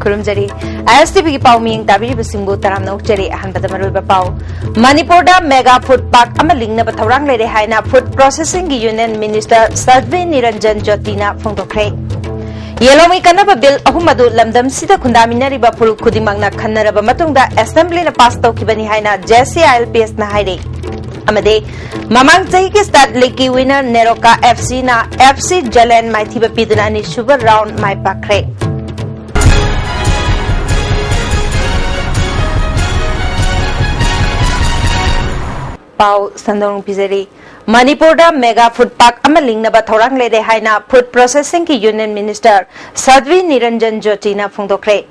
खुरुमजरी ISTV की पाव Ming ताबी बसिंगो तराम नौचरी अहनबद मरुब पाव Manipur mega food park अमा लिंगनब थौरांग लेरे हाइना फूड प्रोसेसिंग की यूनियन मिनिस्टर सर्वे निरंजन ज्योतिना फोंदोखरे येलोमी कनब बिल अहुमदु लमदम सिदा खुंदामिनरिबा फुरुल खुदिमांगना खन्नरबा मतुंगदा असेंबलीना पास तौखिबनी हाइना JCILPS ना हाइरे अमदे ममांग चही के स्टार्ट लीग की विनर नेरोका FC ना FC जलेन माइथिबा पिदुना नि सुपर राउंड माइ पाखरे पाव संदोंग पिजरी मणिपुर मेगा फूड पार्क अमा लिंगनबा थौरांग लेरे हाइना फूड प्रोसेसिंग की यूनियन मिनिस्टर सर्वे Niranjan ज्योतिना फोंदोखरे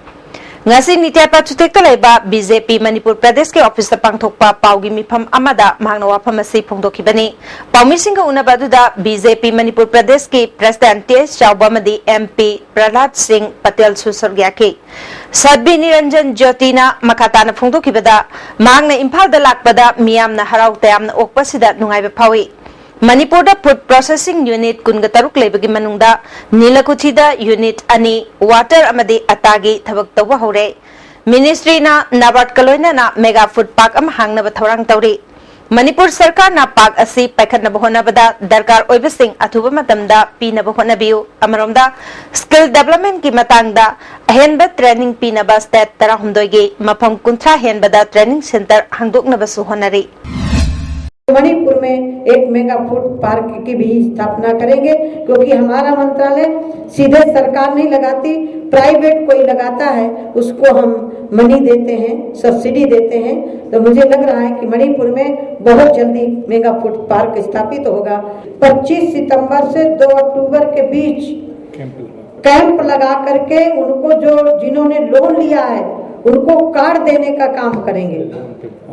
ngasi nitiapa chutek laiba BJP Manipur Pradesh ke office ta pangthokpa paugi mifam amada mangna wafam asi phongdokhibani paumising ga unabaduda BJP Manipur Pradesh ke President TS Chaubamadi MP Prahlad Singh Patel susurgya ke Sadbi Niranjan Jyotina makatana phongdokhibada mangna Imphal da lakpada miyamna harau tayamna okpasida nungaiba phawi Manipur food processing unit कुनगा तरुक लेबगी मनुंगदा नीलकुथिदा unit अनि water अमदे अतागी थबक तौबा हौरे मिनिस्ट्री ना नाबार्ड कलोइना मेगा फूड पार्क अम हांगनब थौरांग तौरी मणिपुर सरकार ना पार्क असि पैखनब होनबदा दरकार ओइबसिंग अथुबा मतमदा पीनब होनबियु अमरोमदा स्किल डेवलपमेंट की मतंगदा अहेनब ट्रेनिंग पीनब स्टेट 13 गे मफम कुंथ्रा हेनबदा ट्रेनिंग सेंटर हांगदोकनबसु होनरी मणिपुर में एक मेगा फूड पार्क की भी स्थापना करेंगे क्योंकि हमारा मंत्रालय सीधे सरकार नहीं लगाती, प्राइवेट कोई लगाता है उसको हम मनी देते हैं, सब्सिडी देते हैं। तो मुझे लग रहा है कि मणिपुर में बहुत जल्दी मेगा फूड पार्क स्थापित होगा। 25 सितंबर से 2 अक्टूबर के बीच कैंप लगा करके उनको जिन्होंने लोन लिया है उनको कार्ड देने का काम करेंगे।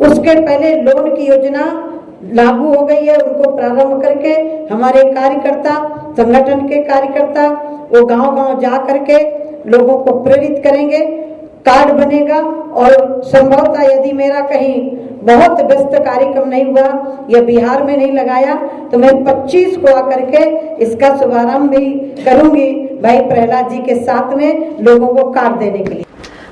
उसके पहले लोन की योजना लागू हो गई है, उनको प्रारंभ करके हमारे कार्यकर्ता संगठन के कार्यकर्ता वो गांव-गांव जा करके लोगों को प्रेरित करेंगे। कार्ड बनेगा और संभवतः यदि मेरा कहीं बहुत व्यस्त कार्यक्रम नहीं हुआ या बिहार में नहीं लगाया तो मैं 25 को आकर के इसका शुभारंभ भी करूंगी भाई प्रहलाद जी के साथ में लोगों को कार्ड देने के लिए।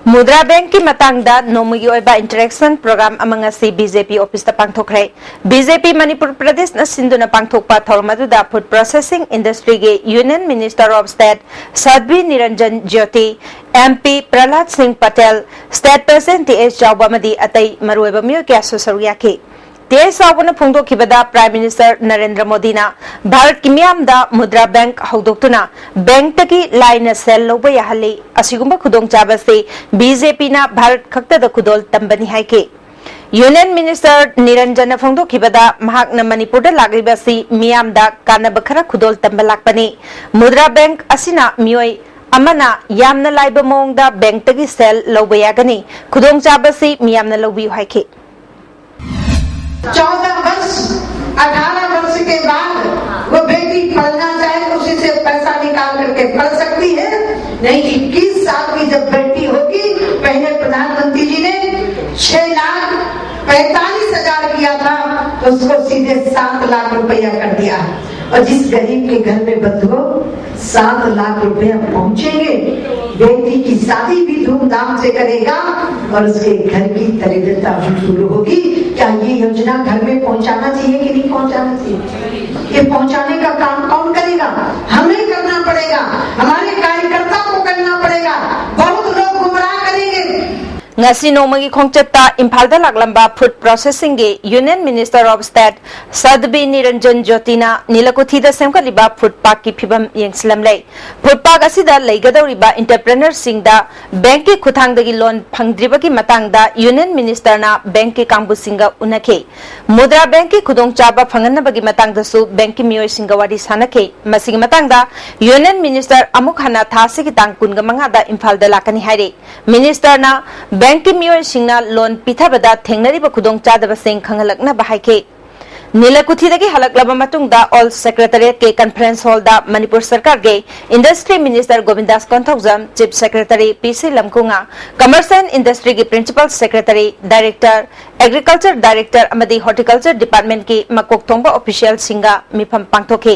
मुद्रा बैंक की मतंगदा नोमुगी ओइबा इंटरेक्शन प्रोग्राम अमंगसी बीजेपी ऑफिस ता पांगथोखरे बीजेपी मणिपुर प्रदेश न सिंधुना पांगथोकपा थौरमदुदा फूड प्रोसेसिंग इंडस्ट्री के union minister of state survey Niranjan Jyoti MP Prahlad Singh Patel state president TS चौबामदी अतई मरुएबा मियो क्या सुसरुया के TS चौबन फोंदोखिबदा प्राइम मिनिस्टर नरेंद्र मोदी ना भारत की मियामदा मुद्रा बैंक हौदोक्तुना बैंक तकी लाइन सेल लोबा याहली असिगुंबा खुदोंगचाबा से BJP ना भारत खक्तदा खुदोल तंबनी हाइके यूनियन मिनिस्टर निरंजन फोंदोखिबदा महाकना मणिपुर दा लागलिबासी मियामदा कानब खरा खुदोल तंबा लाकपनी मुद्रा बैंक असिना मियोय अमना यामना लाइबा मोंगदा बैंक तकी सेल लोबा यागनी खुदोंगचाबा से मियामना लोबियु हाइके 14 वर्ष 18 वर्ष के बाद वो बेटी पढ़ना चाहे तो उसी से पैसा निकाल करके पढ़ सकती है। नहीं 21 साल की जब बेटी होगी, पहले प्रधानमंत्री जी ने 6,45,000 किया था तो उसको सीधे 7 लाख रुपया कर दिया। और जिस गरीब के घर में बंधुओं 7 लाख रुपया पहुंचेंगे, बेटी की शादी भी धूमधाम से करेगा और उसके घर की दरिद्रता भी दूर होगी। क्या ये योजना घर में पहुंचाना चाहिए कि नहीं पहुंचाना चाहिए? ये पहुंचाने का काम कौन करेगा? हमें करना पड़ेगा, हमारे कार्यकर्ता को करना पड़ेगा। बहुत लोग गुमराह करेंगे। ngasi nomagi khongchapta Imphal da laklamba food processing ge Union Minister of State Sadbi Niranjan Jyotina Nilakuthi da semkaliba food park ki phibam yengslamlei food park asida leigadoriba entrepreneur sing da bank ki khuthang dagi loan phangdriba ki matang da Union Minister na bank ki kangbu singa unake mudra bank ki khudong chaba phanganna bagi matang da su bank ki miyoi singa wari sanake masigi matang da Union Minister amuk hana thasi ki tang kunga manga da Imphal da lakani haire Minister na bank की मियोय सिंगना loan पिथाबदा थेंगनरिबा खुदोंग चादबा सिंग खंगलकना बाहाइके नीलकुथिदगी हलकलबा मतुंगदा ऑल सेक्रेटरीट के कॉन्फ्रेंस हॉल दा मणिपुर सरकार के industry minister Govindas Konthoujam chief secretary PC लमकुंगा कमर्स एंड इंडस्ट्री की principal secretary director agriculture director अमदी हॉर्टिकल्चर डिपार्टमेंट की मकोक थोंबा ऑफिशियल सिंगा मिफम पांगथोखे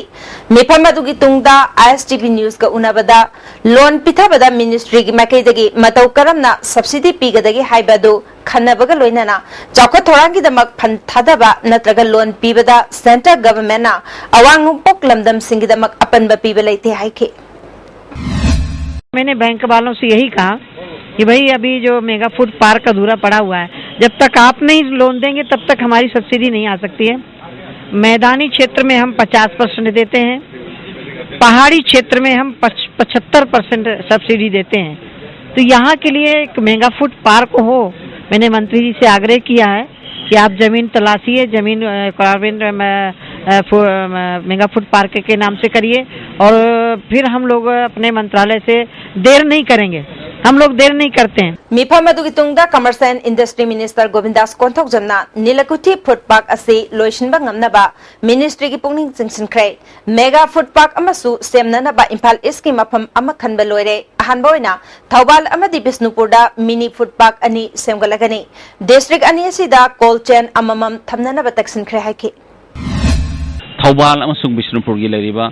मिफम अदुगी तुंगदा ISTV न्यूज का उनाबदा लोन पिथाबदा मिनिस्ट्री की माइकैदगी मतौ करमना सब्सिडी पीगदगी हाइबदु खन्नबगा लोइनाना चौखत थोरांगीदमक फंड थादबा नत्रगा लोन पीबदा सेंट्रल गवर्नमेंटना अवांग नुपोक लमदम सिंगीदमक अपनबा पीबा लेते हाइखे। मैंने बैंक वालों से यही कहा कि भाई अभी जो मेगा फूड पार्क अधूरा पड़ा हुआ है, जब तक आप नहीं लोन देंगे तब तक हमारी सब्सिडी नहीं आ सकती है। मैदानी क्षेत्र में हम 50% देते हैं, पहाड़ी क्षेत्र में हम 75% सब्सिडी देते हैं। तो यहाँ के लिए एक मेगा फूड पार्क हो, मैंने मंत्री जी से आग्रह किया है कि आप जमीन तलाशिए, जमीन मेगा फूड पार्क के नाम से करिए और फिर हम लोग अपने मंत्रालय से देर नहीं करेंगे, हम लोग देर नहीं करते हैं। मिफम अदुगी तुंगदा commerce and industry minister Govindas कोंथोकजमना नीलकुठी फूड पार्क असे लोइसिनबा ngamnaba मिनिस्ट्री की पुंगनिंग चिंगसिनख्रे मेगा फूड पार्क अमसु सेमननबा इम्फाल ईस्ट की मफम अमा खनबा लोइरे अहानबा ओइना थौबाल अमदि बिष्णुपुरदा मिनी फूड पार्क अनि सेमगलगनी डिस्ट्रिक्ट अनि असिदा कोल्ड चेन अममम थमननबा तकसिनख्रे हाइके। थौबाल अमसुंग बिष्णुपुर की लेरिबा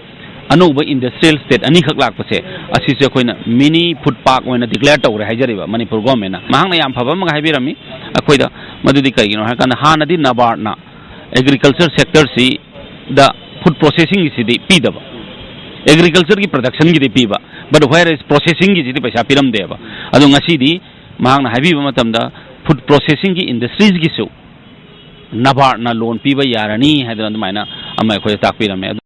अनोबा इंडस्ट्रियल स्टेट अनी खक लाकपसे असिसे अखोइना मिनी फूड पार्क ओइना डिक्लेयर तौरे हाइजरिबा मणिपुर गवर्नमेंट महांगना याम फबा मगा हाइबिरमी अखोइदा मदुदि करिगिनो हाकन हानदि नबार्डना एग्रीकल्चर सेक्टर सी द फूड प्रोसेसिंग सिदि पीदबा एग्रीकल्चर की प्रोडक्शन की पीबा बट वेयर इज प्रोसेसिंग की सिदि पैसा पिरम देबा अदो ngasiदी महांगना हाइबिबा मतमदा फूड प्रोसेसिंग की इंडस्ट्रीज की सु नबार्डना लोन पीबा यारनी हाइदन माइना अमा अखोइ ताकपिरमे।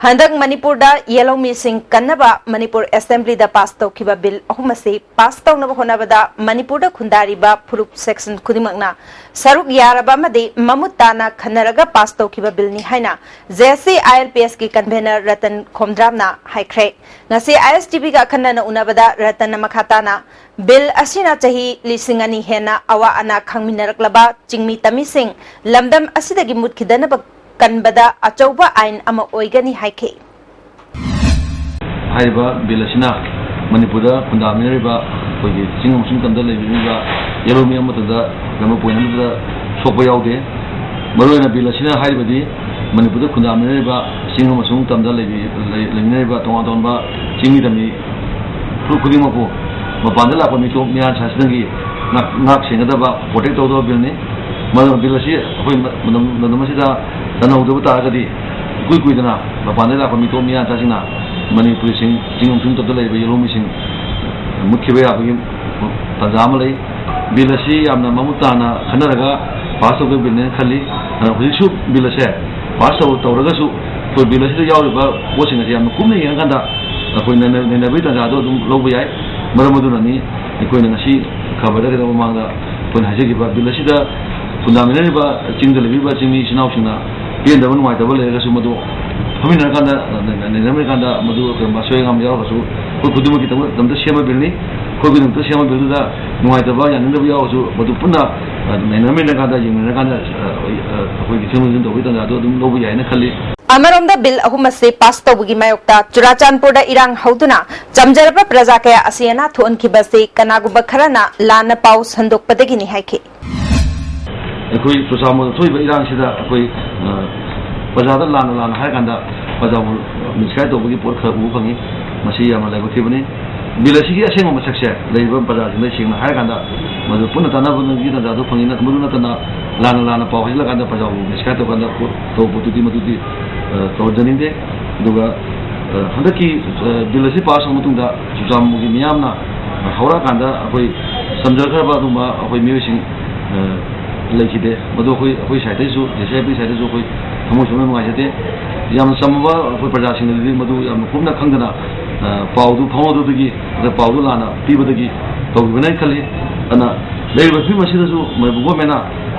हंदक मणिपुर येलो मिसिंग कन्नबा मणिपुर असेंबली पास तौखिबा बिल अहुमसे पास तौनब होनबदा मणिपुर खुंदारिबा फुरुप सेक्शन खुदिमकना सरुक यारबा मदे ममुत ताना खन्नरगा पास तौखिबा बिलनी हाइना जेसी ILPS की कन्वेनर रतन खोमद्रामना हाइख्रे ngasi ISTV का खन्नना उनबदा रतन मखाताना बिल असिना चाही लिसिंग अनि हेना अवा अना खंगमिनरकलबा चिंगमी तमी सिंह लमदम असिदगी मुतखिदनबा कन्बदा अचौबा आइन अमा ओइगनी हाइखे। हाइबा बिल असिना मणिपुरदा खुंदामिनरिबा कोइगी चिंगम सिंग तंदा लेबिनिबा येलो मियम मतदा गम पोइनमदा सोपा याउदे मरोइना बिल असिना हाइबदी मणिपुरदा खुंदामिनरिबा चिंगम सिंग तंदा लेबिनिबा तोंगा तोंबा चिंगी तमी खुदिमको मपानदा लापा मितो मियान सासदगी नाक सेंगदबा प्रोटेक्ट तौदो बिलनी मदम बिल असि अखोइ मदमसिदा तनौदब तागदी कुइदना मपानदा लापा मितो मियान सासिना मणिपुरी सिंग चिंगम सिंग तंदा लेबा येलो मिसिंग मुख्यबे याबगी तंजाम लई बिल असि यामना ममुताना खनरगा पास तौदो बिलने खली हुजिसु बिल असे पास तौरगसु तो बिल असि यावरिबा पोसिंग असे यामना कुमने यंगंदा अखोइ ननबे तंजादो दुम लौबा याय मरमदुननी अखोइना ngasi खबरदा गदा मांगदा कोन हाजिगिबा बिल असिदा खुंदामिनरिबा चिंगदा लेबिबा चिंगमी सिनावसिंगना पेंदबा नुवाइतबा लेरगसु मदु फमिनरकांदा नेनमरिकांदा मदु मासोयंगाम यावसु कोइ खुदुमकी तमदा सेमा बिलनी कोइ बिलंता सेमा बिलदा नुवाइतबा यानंदबा यावसु मदु पुन्ना नेनमरिकांदा यंगनरकांदा कोइ गिथिमुजिन तौबि तंजादो दुम लौबा यायना खल्ली। अमरोमदा बिल अहुमसे पास तौबगी मायोक्ता चुराचांदपुरदा इरांग हौदुना चमजरबा प्रजा कया असियना थोनखिबसे कनागुबा खरना लाना पाउ संदोकपदगिनि हाइखे। अखोइ चुराचांदपुर थोइबा इरांग सिदा अखोइ प्रजादा लाना हाइकांदा प्रजाबु मिसकाय तौबगी पोर खबु फंगी मसी यामा लाइबथिबनि बिल असिगी असेंग मसक्से लैबा प्रजासिंदा सिंगना हाइकांदा मदु पुन्ना तानाबुनगी तंजादो फंगिना मदुना तना लाना पाउ हाइलाकांदा प्रजाबु मिसकाय तौकांदा तौबुदुदि मदुदि तौजनिंदे दुगा हंदकी बिल असि पास होमतुंदा चुचामुगी मियामना हौराकांदा अखोइ समजरखरबा दुमा अखोइ मियोसिंग लेखिदे मदु अखोइ साइडैसु जेसेबि साइडैसु अखोइ थमोसुना नुवाइजदे याम समबा अखोइ प्रजासिंगदि मदु याम कुमना खंगना पाउदु फाउदुदगी पाउदु लाना पीबदगी तौबिबनै खल्ली अना लेबा फि मसिदसु मबुगो मेना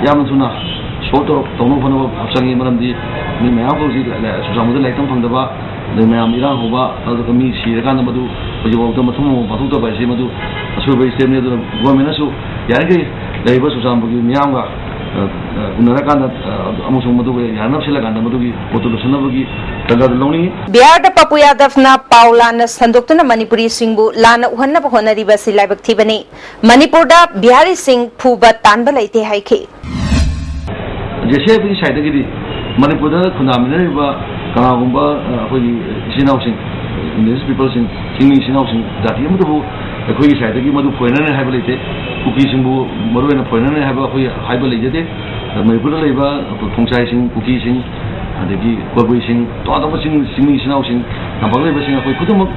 याम सुना सोतो तौनो फनो फसंगी मरमदी नि मयाम को जी सुजामुद लाइतम फंगदबा नि मयाम इरांग होबा अदु मी सिरकान मदु बजबौतो मथुमो बाथुतो बाइसे मदु असुबे स्टेमने दु गवर्नमेंटसु यारगे लेबा सुजामुगी मियामगा उनरकान अमुसु मदु यारनबसिलकान मदुगी पोतुलसनबगी तगद लौनी बिहार पप्पू यादवना पाउलाना संदोक्तुना मणिपुरी सिंहबु लाना उहन्नब होनरिबा सिलाइबक थिबनी मणिपुरदा बिहारी सिंह फुबा तानबा लैते हाइखे। जेसे भी साइड की मणिपुर खुनामिनरीब कनागुंबा अखोई इसिनाउसिंग इंडिजिनस पीपल्सिंग चिंगी इसिनाउसिंग जाति अमदबु अखोई साइड की मधु फोइनने हाइब लेते कुकी सिंबु मरुवेना फोइनने हाइब अखोई हाइब लेजदे मणिपुर लेबा थोंसाइसिंग कुकी सिंग अदगी कोबुइसिंग तोदबसिंग चिंगी इसिनाउसिंग नबग लेबसिंग अखोई खुदुमक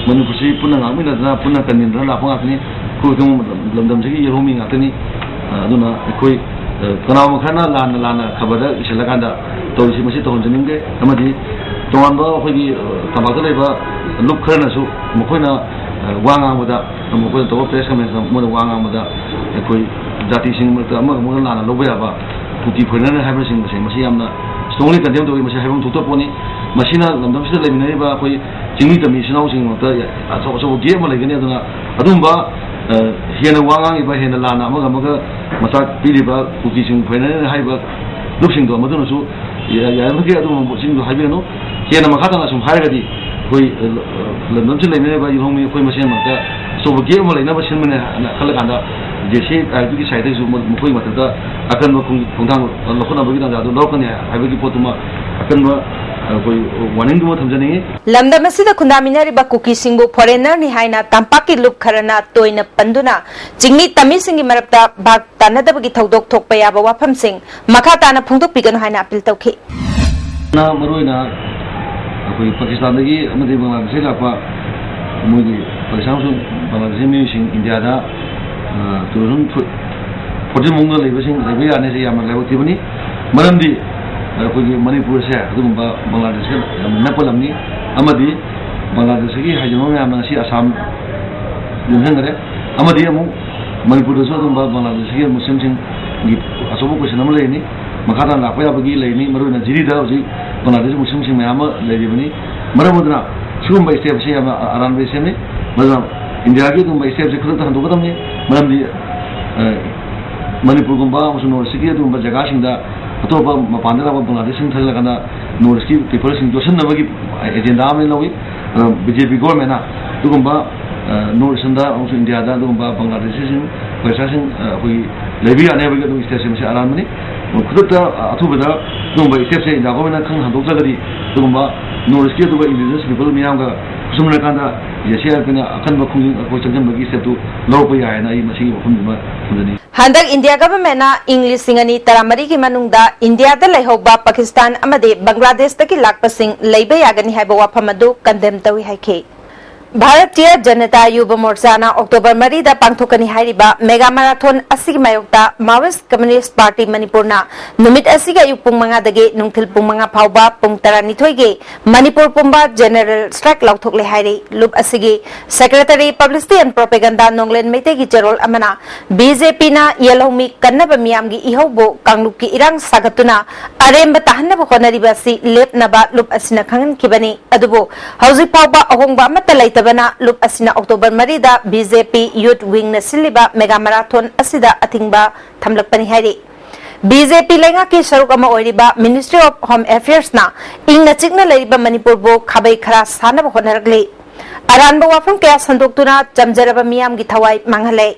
मणिपुर से पुनः गामिनदना पुनः कनिनदना लाफांगातनी खुदुम लमदमसगी यरोमी गातनी अदुना अखोई कनाव मखना लाना खबर इसिलकांदा तौरिसि मसि तौहनजनिंगे अमदि तोंगानबा अखोई तबाक लेबा लुक खरनासु मखोइना वांगांबदा मखोइ तब प्रेस कमेंट मोद वांगांबदा अखोई जाति सिंग मत अमग मोद लाना लोबयाबा कुकी फोइनने हाइबसिंग मसि मसि यामना स्ट्रॉंगली कंडेम तौरि मसि हाइबम थोतोपोनी मसिना लमदमसिदा लेमिनरिबा अखोई चिंगी तमी सिनाउसिंग मत असो असो गेम लेगनी अदुना अदुंबा हेना वांगांगिबा हेना लाना अमग मसा पीरिबा कुकी सिंग फोइनने हाइबा लुकसिंग दो मदुनसु याबगे अदुम सिंग हाइबेनो हेना मखातना सुम हाइगदी कोई लमदमसि लेमिनरिबा यहोमी कोई मसेन मत सो गेम लेना बसिनमने खलकांदा जेसे आइबी साइड से मुखोई मतदा अकन खुंथांग लखोनाबगी दादु लौकने हाइबगी पोतुमा अकन कोई वार्निंग दो थमजनी लमदम असिदा खुंदामिनरिबा कुकी सिंगबु फॉरेनर नि हाइना तंपाकी लुप खरना तोइना पंदुना चिंगी तमी सिंगी मरपता भाग तानदबगी थौदोक थोकपा याबा वाफम सिंग मखा ताना फोंदोकपिगनु हाइना अपील तौखि ना मरुइना कोई पाकिस्तान दगी अमदि बांग्लादेश लापा मोगी पाकिस्तान बांग्लादेश मिसिंग इंडिया दा तुरुन फोर्टी मुंग लेबसिंग लेबे याने से याम लेबतिबनी मरमदी कोई मणिपुर से अदुगुंबा बांग्लादेश नपलमनी अमदी बांग्लादेश की हाजनो याम नसी असम युनहंगरे अमदी अमु मणिपुर दसो अदुगुंबा बांग्लादेश की मुस्लिम सिंग असोबो क्वेश्चन अम लेनी मखादा लापा याबगी लेनी मरुना जिरिदा होजि बांग्लादेश मुस्लिम सिंग मयाम लेरिबनी मरमदना सुगुंबा स्टेप से याम अरानबे सेमनी मजा इंडिया की दुंबा स्टेप से खुद हंदोगदमनी मरमदी मणिपुर गुंबा अमसुं नॉर्थ की दुंबा जगह सिंगदा अतोबा मपान बांग्लादेश थलगना नॉर्थ की पीपल जोसनबी एजेंडा लवी BJP government north India Bangladesh पैसा लेबी यानेबी स्टेप से अरानबनी खुद अथुबद स्टेप से इंडिया गवर्नमेंट खंग हंदोगदी नॉर्थ की इंडिजिनस पीपल मैम खुसुमरकान जैसे अखनब खुद चंजनबी स्टेप लौप याना वफम हंदक इंडिया गवर्नमेंट इंग लिसिंग अनि तरामरी की मनुंगदा इंडिया दा लेहोबा पाकिस्तान अमदे बांग्लादेश तकी लाकपसिंग लेबे यागनी हाइबा वाफम अदु कंडेम तवी हाइखे भारतीय जनता युवा मोर्चाना अक्टोबर 3 दा पांथोकनी हाइरिबा मेगा मैराथन असिगी मायोक्ता माओइस्ट कम्युनिस्ट पार्टी मणिपुरना नुमित असिगा युग पुंग 5 दगे नुंगथिल पुंग 5 फावबा पुंग 12 गे मणिपुर पुंबा जनरल स्ट्राइक लाउथोकले हाइरे लुप असिगी secretary publicity and propaganda Nonglen मेतेगी चरोल अमना बीजेपी ना येलोमी कन्नब मियामगी इहोबो कांगलुप की इरांग सागतुना अरेंब ताहनब होनरिबा सि लेपनबा लुप असिना खंगनखिबनी अदुबो हौजि फावबा अहोंगबा अमत लैतबना लुप असिना अक्टोबर 3 दा बीजेपी यूथ विंग न सिलिबा मेगा मैराथन असिदा अथिंगबा थमलकपनी हाइरे बीजेपी लेंगा की सरुक अमा ओइरिबा मिनिस्ट्री ऑफ होम अफेयर्स ना इंग चिकना लेरिबा मणिपुर बो खाबै खरा सानब होनरगले अरानब वाफम कया संदोक्तुना चमजरबा मियाम की थवाई मांगहले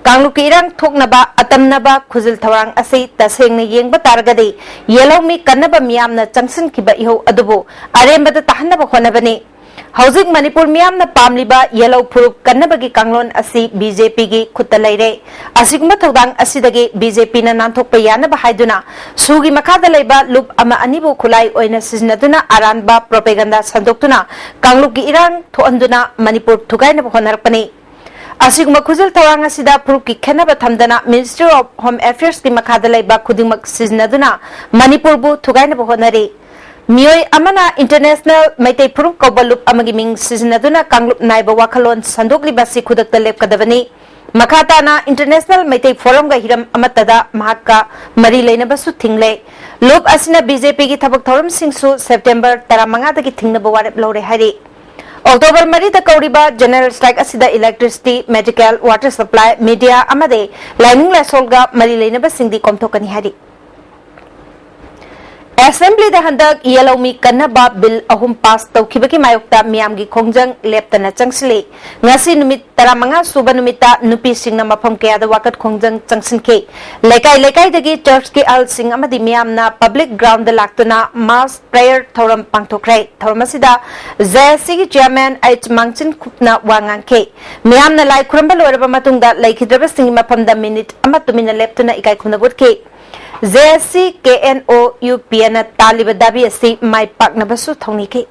कांगलुप की इरांग थोकनबा अतमनबा खुजिल थवरांग असि तसेंग ने येंगबा तारगदे येलोमी कन्नबा मियाम न चंगसन किबा इहो अदुबो अरेंबद ताहनबा होनबने हौजिक मणिपुर मियाम न पामलिबा येलो फुरुप कन्नबगी कांगलोन असि बीजेपी की खुत्ता लैरे असिगुंबा थौदांग असिदगे बीजेपी न नांथोकपा यानबा हाइदुना सुगी मखादा लैबा लुप अमा अनिबो खुलाई ओइना सिजनदुना अरानबा प्रोपेगेंडा संदोक्तुना कांगलुप की इरांग थोअंदुना मणिपुर थुगाइनबा होनरकपने असिगुंबा खुजल थौरांग असिदा फुरुप की खेनबा थमदना मिनिस्ट्री ऑफ होम अफेयर्स की मखादा लैबा खुदिमक सिजनदुना मणिपुर बु थुगाइनबा होनरे मियोय अमना इंटरनेशनल मैते फुरुप कौबलुप अमगी मिंग सिजनदुना कांगलुप नाइबा वाखलोन संदोकलिबासि खुदकता लेपकदबनी मखाताना इंटरनेशनल मैते फोरम गा हिरम अमतदा महाका मरी लेनबसु थिंगले लुप असिना बीजेपी की थबक थौरम सिंगसु सेप्टेम्बर 15 दगी थिंगनबा वारेप लौरे हाइरे अक्टोबर 3 दा कौरिबा जनरल स्ट्राइक असिदा electricity medical water supply media अमदे लाइनिंग लाइसोलगा मरी लेनबसिंगदी कोमथोकनी हाइरे Assembly da handak yalomi kanaba bill ahum pass tawkhibaki mayokta miyamgi khongjang leptana changsli ngasi numit taramanga suba numita nupi singna mafam kaya da wakat khongjang changsinke lekai dagi church ki al sing amadi miyamna public ground da laktuna mass prayer thoram pangthokrai thoramasida JSC ki chairman H Mangchin khupna wangangke miyamna lai khuramba loraba matungda laikhidraba sing mafam da minute amatumina leptuna ikai khuna butke JSC KNO UPN Taliba Dabi asi Mai Pak Nabasu Thonike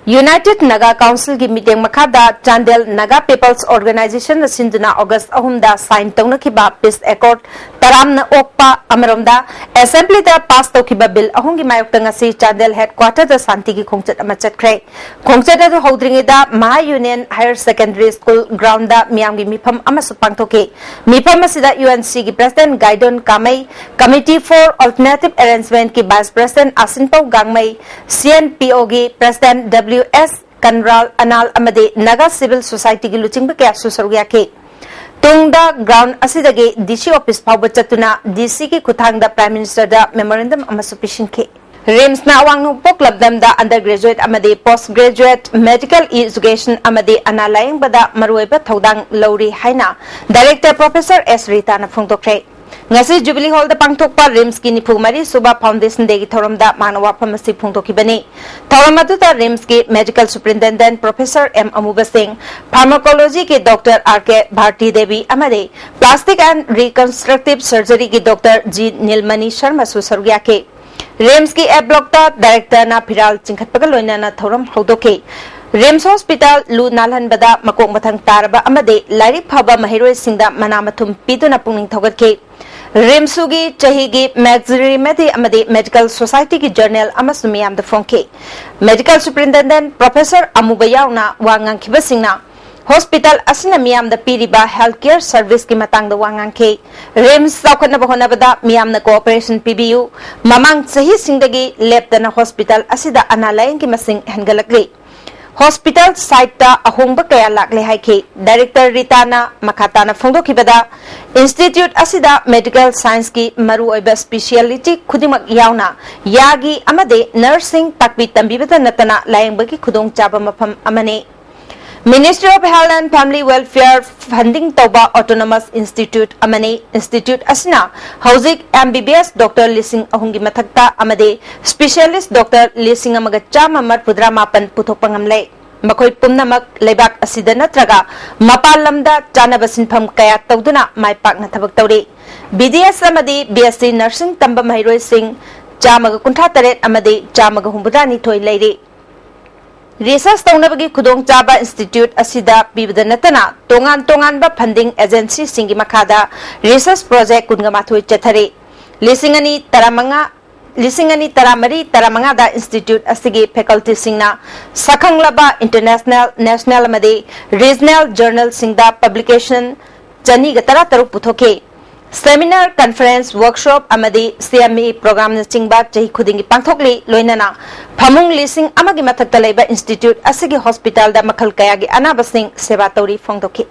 United Naga Council ki meeting makada Chandel Naga People's Organization Sinduna August ahumda sign tongna kiba peace accord taramna okpa amaromda assembly da pass to kiba bill ahungi mayokta ngasi Chandel headquarter da santi ki khongchat amachat kre khongchat da hodringi da Maha Union Higher Secondary School ground da miyamgi mifam amasu pangthoke mifam asida UNC ki president Gaidon Kamai committee for alternative arrangement ki vice president Asinpau Gangmai CNPO ki president WS Kanral Anal amade Naga Civil Society ki luchingba kya susarugya ke tungda ground asidagi DC office phawba chatuna DC ki kuthangda prime minister da memorandum amasu pishin ke RIMS na awang pok labdam da undergraduate amade postgraduate medical education amade analaying bada maruiba thodang lori haina director professor S Rita na phongtokre ngasi Jubilee Hall da pangthokpa RIMS ki nifumari suba foundation degi thoramda manawa phamasi phongthokibani thoramadu da RIMS ki medical superintendent professor M Amuba Singh pharmacology ki Dr RK Bharti Devi amade plastic and reconstructive surgery ki Dr G Nilmani Sharma susarugya ke RIMS की ए block ता director ना फिराल चिंखटपगा लोइना थौरम हौदोके RIMS hospital लू नालहन बदा मकोक मथंग तारबा अमदे lyric फबा महिरोय सिंगदा मना मथुम पीदुना पुंगनिंग थौगतके RIMS की चहीगी मैगजीरी मेदि अमदे मेडिकल सोसाइटी की जर्नल अमसुमियाम द फोंके मेडिकल सुपरिटेंडेंट प्रोफेसर अमुबयाउना वांगांग खिबसिंगना Hospital asina miyam da piriba healthcare service ki matang da wangang ke RIMS saukhatna bahona bada miyam na cooperation PBU mamang sahi singdagi leptana hospital asida analayang ki masing hangalakre hospital site ta ahongba kaya lakle hai ke director Ritana Makatana phongdo ki bada institute asida medical science ki maru oiba speciality khudimak yauna yagi amade nursing takbi tambi bada natana layang ba ki khudong chaba mafam amane Ministry of Health and Family Welfare funding toba autonomous institute amane institute asina hauzik MBBS Dr Lising ahungi mathakta amade specialist Dr Lising amaga chama mat pudra mapan puthok pangamle makoi pumnamak leibak asida natraga mapal lamda chana basinpham kaya tawduna mai pak na thabak tawri BDS amade BSc nursing tamba mahiroi sing chamaga kuntha taret amade chamaga humbudra ni thoi leire Research Tonabagi Kudong Chaba Institute Asida Bibda Natana Tongan ba funding agency Singi Makada research project Kungamatui Chatare Lisingani Taramari Taramanga da Institute Asigi faculty Singna Sakanglaba International National Amade Regional Journal Singda publication Jani Gatara Taru Puthoke Seminar, conference, workshop, amadi CME program na chingba chahi khudingi pangthokli loinana phamung lising amagi mathakta leiba institute asigi hospital da makhal kayagi anabasing seba tauri phongdoki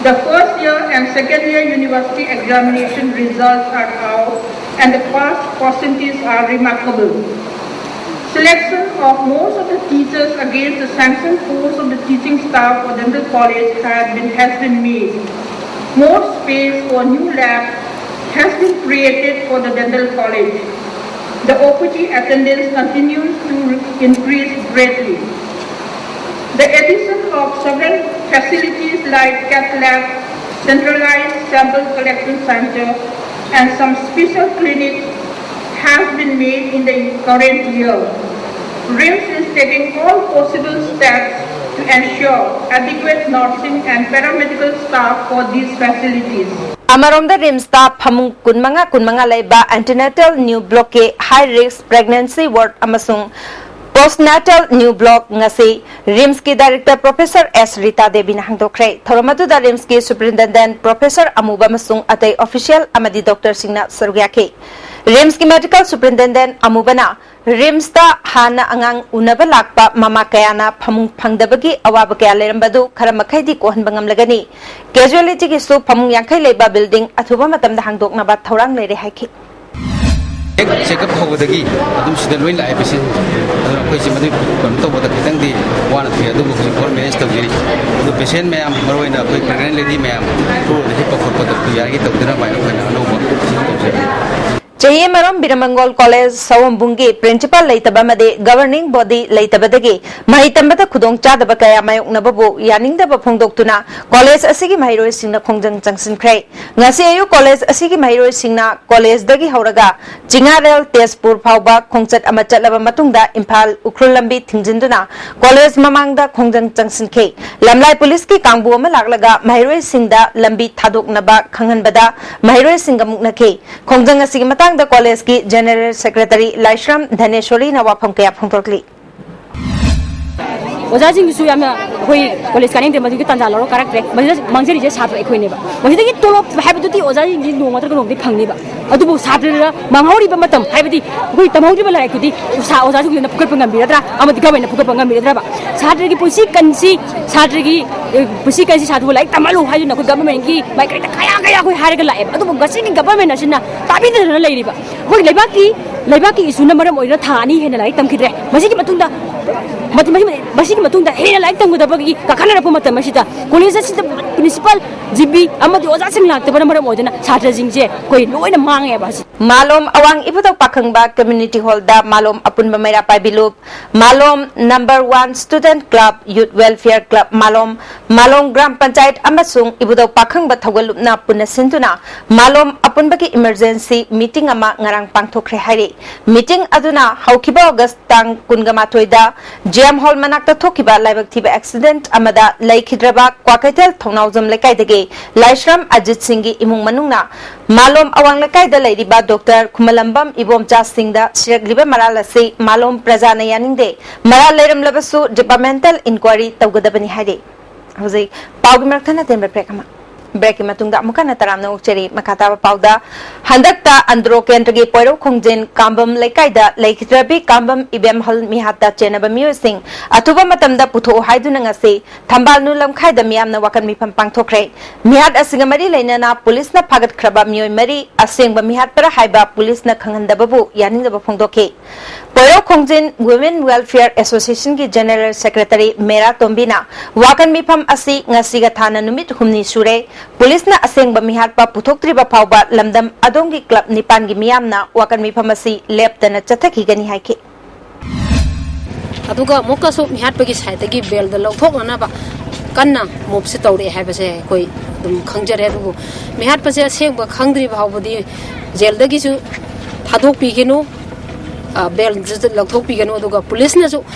The first year and second year university examination results are out and the pass percentages are remarkable. Selection of most of the teachers against the sanctioned force of the teaching staff for dental college has been made. More space for new lab has been created for the dental college. The OPG attendance continues to increase greatly. The addition of several facilities like cath lab, centralized sample collection center, and some special clinics has been made in the current year. RIMS is taking all possible steps to ensure adequate nursing and paramedical staff for these facilities. Amaromda RIMS ta phamung kunmanga leiba antenatal new block ke high risk pregnancy ward amasung postnatal new block ngasi RIMS ki director professor S Rita Devi na hangdokre thoramadu da RIMS ki superintendent professor Amuba masung atay official amadi Dr Singna sarugya ke RIMS ki medical superintendent Amubana RIMS ta hana angang unaba lakpa mama kayana phamung phangdabagi awaba kaya lerambadu khara makhaidi ko hanbangam lagani casualty ki su phamung yankhai leba building athuba matam da hangdok na ba thorang lere haiki Keck checkup होबदगी अदुम सिदा lion लाए patient अदुम अखोइ सि मदि कम तो बदा खितंग दी वाना थि अदुम खि core manage तौगिरी अदु पेशेंट मैम मरोइना अखोइ प्रेग्नेंट लेडी मैम तो हि पखर पद यागी तौदना बाय अखोइना अनोबो चाहिए मरम बिरमंगोल कॉलेज सवंबुंगी प्रिंसिपल लेतबमदे गवर्निंग बॉडी लेतबदगी मही तंबदा खुदोंग चादब कया मायोकनबबु यानिंगदब फोंदोक्तुना college असिगी महिरोय सिंगना खोंजंग चंगसिनख्रे ngasi ayu college asigi mahiroy singna college dagi horaga jingarel tezpur phawba khongchat ama chatlaba matungda imphal ukrul lambi thingjinduna college mamangda khongjang changsinkhe lamlai police ki kangbu ama laklaga mahiroy singda lambi thadoknaba khanghanbada mahiroy singa muknakhe khongjang asigi matangda college ki general secretary Laishram Dhaneshwari na wafam kaya phongtorkli ओजाजिंग सु याम होई college कानिंग दे मदु की तंजा लरो correct रे मदि मांगजेरि जे छात्र एखोइ नेबा मदि की तोलो हाबिदुति ओजाजिंग जी नोंग मात्र नोंग फंगनेबा अदुबो छात्र मांगौरि बा मतम हाबिदि होई तमौरि बला एकुदि सा ओजाजिंग न फुकट पंगम बिरद्रा अमदि गबैन फुकट पंगम बिरद्रा बा छात्र की पुसी कंसी छात्र की पुसी कंसी छात्र लाइक तमलु हाजु न गवर्नमेंट की माइक्रेट कया कया होई हारेगा लाए अदुबो गसि की गवर्नमेंट असिना ताबिदन लेरिबा होई लेबाकी इशू न मरम ओइरा थानी हेना लाइक तमखिद्रे मसि की मतुंदा मसी की मतुंदा हेना लाइक तंगुदबगी कखनरप मतम मसिदा कॉलेज असिदा प्रिंसिपल जीबी अमदि ओजासिंग लाक्तबन मरम ओजना छात्र जिंगजे कोई लोइना मांगे बासी मालोम अवांग इबुदौ पाखंगबा कम्युनिटी हॉल दा मालोम अपुनबा मेरा पाइबिलुप Malom number 1 student club youth welfare club Malom gram panchayat अमसुंग इबुदौ पाखंगबा थौगलुपना पुना सिंतुना मालोम अपुनबगी इमरजेंसी मीटिंग अमा ngarang pangthokre hairi meeting aduna haukiba august tang 19 da jam hall manakta thokiba laibak thiba accident amada laikhidraba kwakaitel thongnawjam lekai dege Laishram Ajit Singh gi imung manungna malom awang lekai da lairiba Dr. Khumalambam Ibomcha Singh da siragliba maralasi malom prajana yaningde maral leiram labasu departmental inquiry tawgadabani hairi hojai pawgi marthana tembe prekama break की मतुंग अमुका नतरामना उचरी मखाताबा पाउदा हंदकता अंद्रो केंद्र की पोरो खोंगजेन कांबम लेकाइदा लेखित्रबी कांबम इबेम हल मिहाता चेनबा मियोसिंग अथुबा मतमदा पुथो हाइदुना ngasi थंबालनु लमखाइदा मियामना वाकन मिफम पांगथोखरे मिहात using मरी लेनाना पुलिसना फागत खरबा मियोय मरी असिंगबा मिहात पर हाइबा पुलिसना खंगंदबबु यानिंगबा फोंदोखे पोरो खोंगजेन women welfare association की general secretary मेरा तोंबिना वाकन मिफम असि ngasi ga thana numit humni sure police ना असेंग बमिहार पा पुथोक्त्रि बफावबा लमदम अदोंगी क्लब निपान की मियामना वाकन मिफमसी लेप्तना चथखिगनी हाइखे अदुगा मोकासो मिहार पगी साइदगी बेल द लौथोकना बा कन्ना मोबसे तौरे हाइबसे कोई दुम खंगजरे दुबु मिहार पसे असेंग ब खंगद्रि भावबदी जेलदगिसु थादोक पिगेनु बेल ज लौथोक पिगेनु अदुगा पुलिस नासु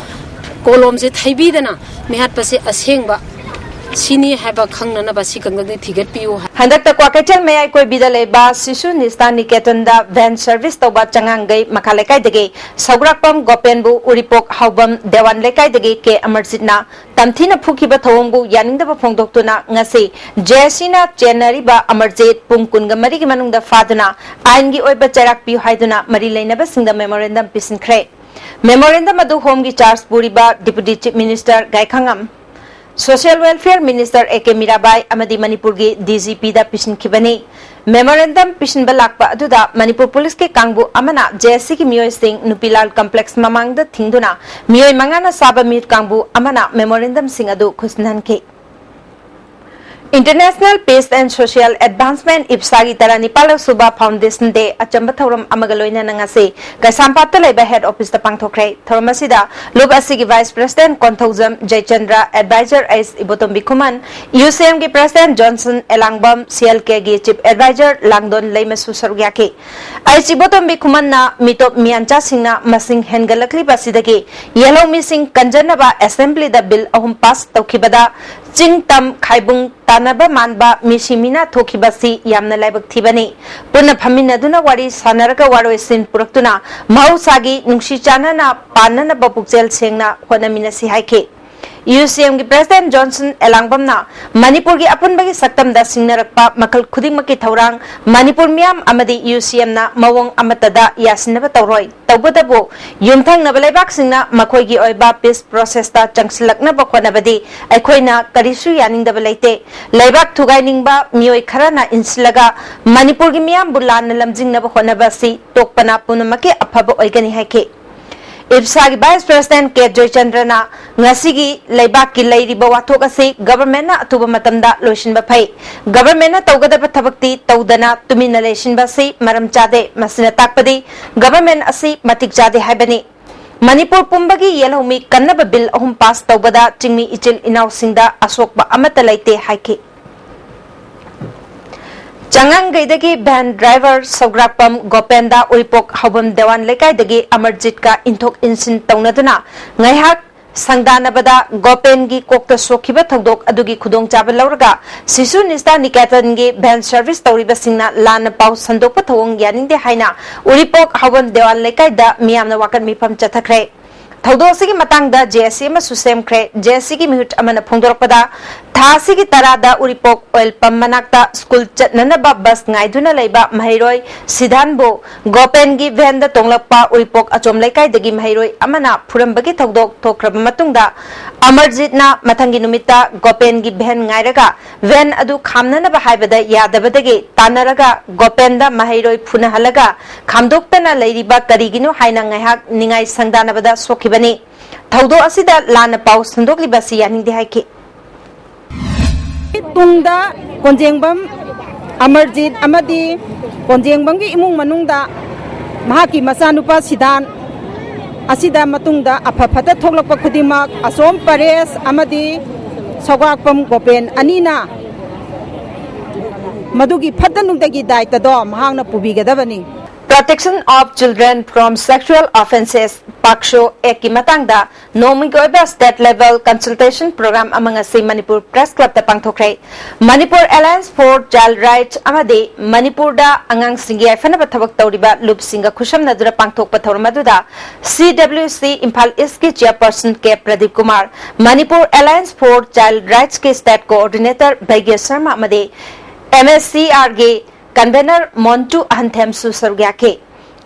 कोलम से थैबीदना मिहार पसे असेंग बा सिनी हैबा खंगना बासी कंगदे थिगत पियो हंदक क्वाकेचल मयाई कोई बिदलेबा शिशु निस्ता निकेतन दा वैन सर्विस तोबा चंगांगई मखालेकाई दगे सौग्राकपम गोपेनबु उरिपोक हाउबम देवान लेकाई दगे के अमरजितना तमथिना फुखिबा थवंगबु यानिंगदबा फोंदोक्तुना ngasi जेसिना चेनरीबा अमरजित पुंग कुनगा मरी की मनुंगदा फादुना आइनगी ओइबा चराक पियो हाइदुना मरी लेनबा सिंगदा मेमोरेंडम पिसिनख्रे मेमोरेंडम अदु होम की चार्ज पुरीबा deputy chief minister Gaikhangam social welfare minister AK Mirabai अमदी मणिपुर की डीजीपी दा पिशनखिबनी मेमोरेंडम पिशनबा लाकपा अदुदा मणिपुर पुलिस के कांगबु अमना जेएससी की मियोय सिंह नुपिलाल कॉम्प्लेक्स ममांगदा थिंगदुना मियोय मंगाना साबा मीट कांगबु अमना मेमोरेंडम सिंह अदु खुसननखे international peace and social advancement इप्सागी तरा निपाल सुबा फाउंडेशन डे अचंबा थौरम अमगलोइना नंगासे गैसामपात लेबा हेड ऑफिस ता पांगथोखरे थौरम असिदा लुब असिगी vice president Konthoujam Jaichandra adviser S Ibotam बिखुमन यूसीएम के प्रेसिडेंट जॉनसन एलांगबम सीएलके के चीफ एडवाइजर लांगदोन लेमसु सरुयाके एस इबोतम बिखुमन ना मिटोप मियांचा सिंगना मसिंग हेनगलकली बसिदगे येलो मिसिंग कंजनबा असेंबली दा बिल अहुम पास तौखिबदा चिंगतम खाइबुंग तानबा मानबा मिसिमिना थोखिबसी यामना लाइबक थिबनी पुन फमिनदुना वारी सानरका वारोइसिन पुरक्तुना महौसागी नुंसी चानना पानना बपुक्चेल सेंगना होनमिनसी हाइखे UCM की प्रेसिडेंट जॉनसन एलांगबमना मणिपुर की अपुनबगी सक्तमदा सिंगनरकपा मखल खुदिंगमकी थौरांग मणिपुर मियाम अमदी UCM ना मवोंग अमतदा यासिनबा तौरोय तौबदबो युमथंगनबा लेबाकसिंगना मखोयगी ओइबा पीस प्रोसेसता चंगसलकनबा खोनबदी अखोयना करिसु यानिंगदबा लेते लेबाक थुगाइनिंगबा मियोय खराना इंसलगा मणिपुर की मियाम बुलान लमजिंगनबा खोनबसी तोकपना पुनमके अफबा ओइगनी हाइके इब्सा की वाइस प्रेसिडेंट के जयचंद्रना ngasi leibak ki leiriba wathok ase government na atuba matamda loishinba phai government na tawgadaba thabakti tawdana tumina leishinba se maram chade masina takpadi government ase matik chade haibani Manipur pumbagi yelhomi kannaba bill ahum pass tawbada chingmi ichil inaw singda asokba amata laite haike Changang gaidagi van driver Sograpam Gopenda Uripok Habam Dewan Lekai dagi Amarjit ka inthok insin taunaduna ngaihak Sangdanabada Gopen gi kokta sokhiba thangdok adugi khudong chaba lauraga Sisu Nista Niketan gi van service tawriba singna lana pau sandokpa thawong yaningde haina Uripok Habam Dewan Lekai da miyamna wakan mifam chathakre Thawdo sigi matangda JSC ma susem kre JSC gi mihut amana phongdorpada Thasi ki tarada Uripok oil pump manakta school chatnanaba bus ngaiduna leiba Mahairoi Sidhanbo Gopen gi van da tonglakpa Uripok achom lekai dagi Mahairoi amana phurambagi thawdok thokraba matungda Amarjit na mathangi numita Gopen gi van ngairaga van adu khamnanaba haibada yadabadagi tanaraga Gopen da Mahairoi phunahalaga khamdoktana leiriba kariginu haina ngaihak ningai sangdanabada sokhibani thawdo asida lana pau sandokliba si yaningde haike Tungda Konjengbam Amarjit Amadi Konjengbam ki imung manungda mahaki masanupa Sidan asida matungda aphapata thoklakpa khudimak asom pares amadi Sograkpam Gopen anina madugi phatanungdagi daita do mahangna pubigadabani Protection of Children from Sexual Offences Paksho Eki Matangda Nomigoiba State Level Consultation Program among us Manipur Press Club the Pangthokre Manipur Alliance for Child Rights Amade Manipur da Angang Singi Fanaba Thabak Tauriba Lup Singa Khusham Nadura Pangthok Pathormaduda CWC Impal East ki Chairperson K Pradeep Kumar Manipur Alliance for Child Rights ke State Coordinator Bhaigya Sharma Amade MSCR ge Convener Montu Anthem Susargya ke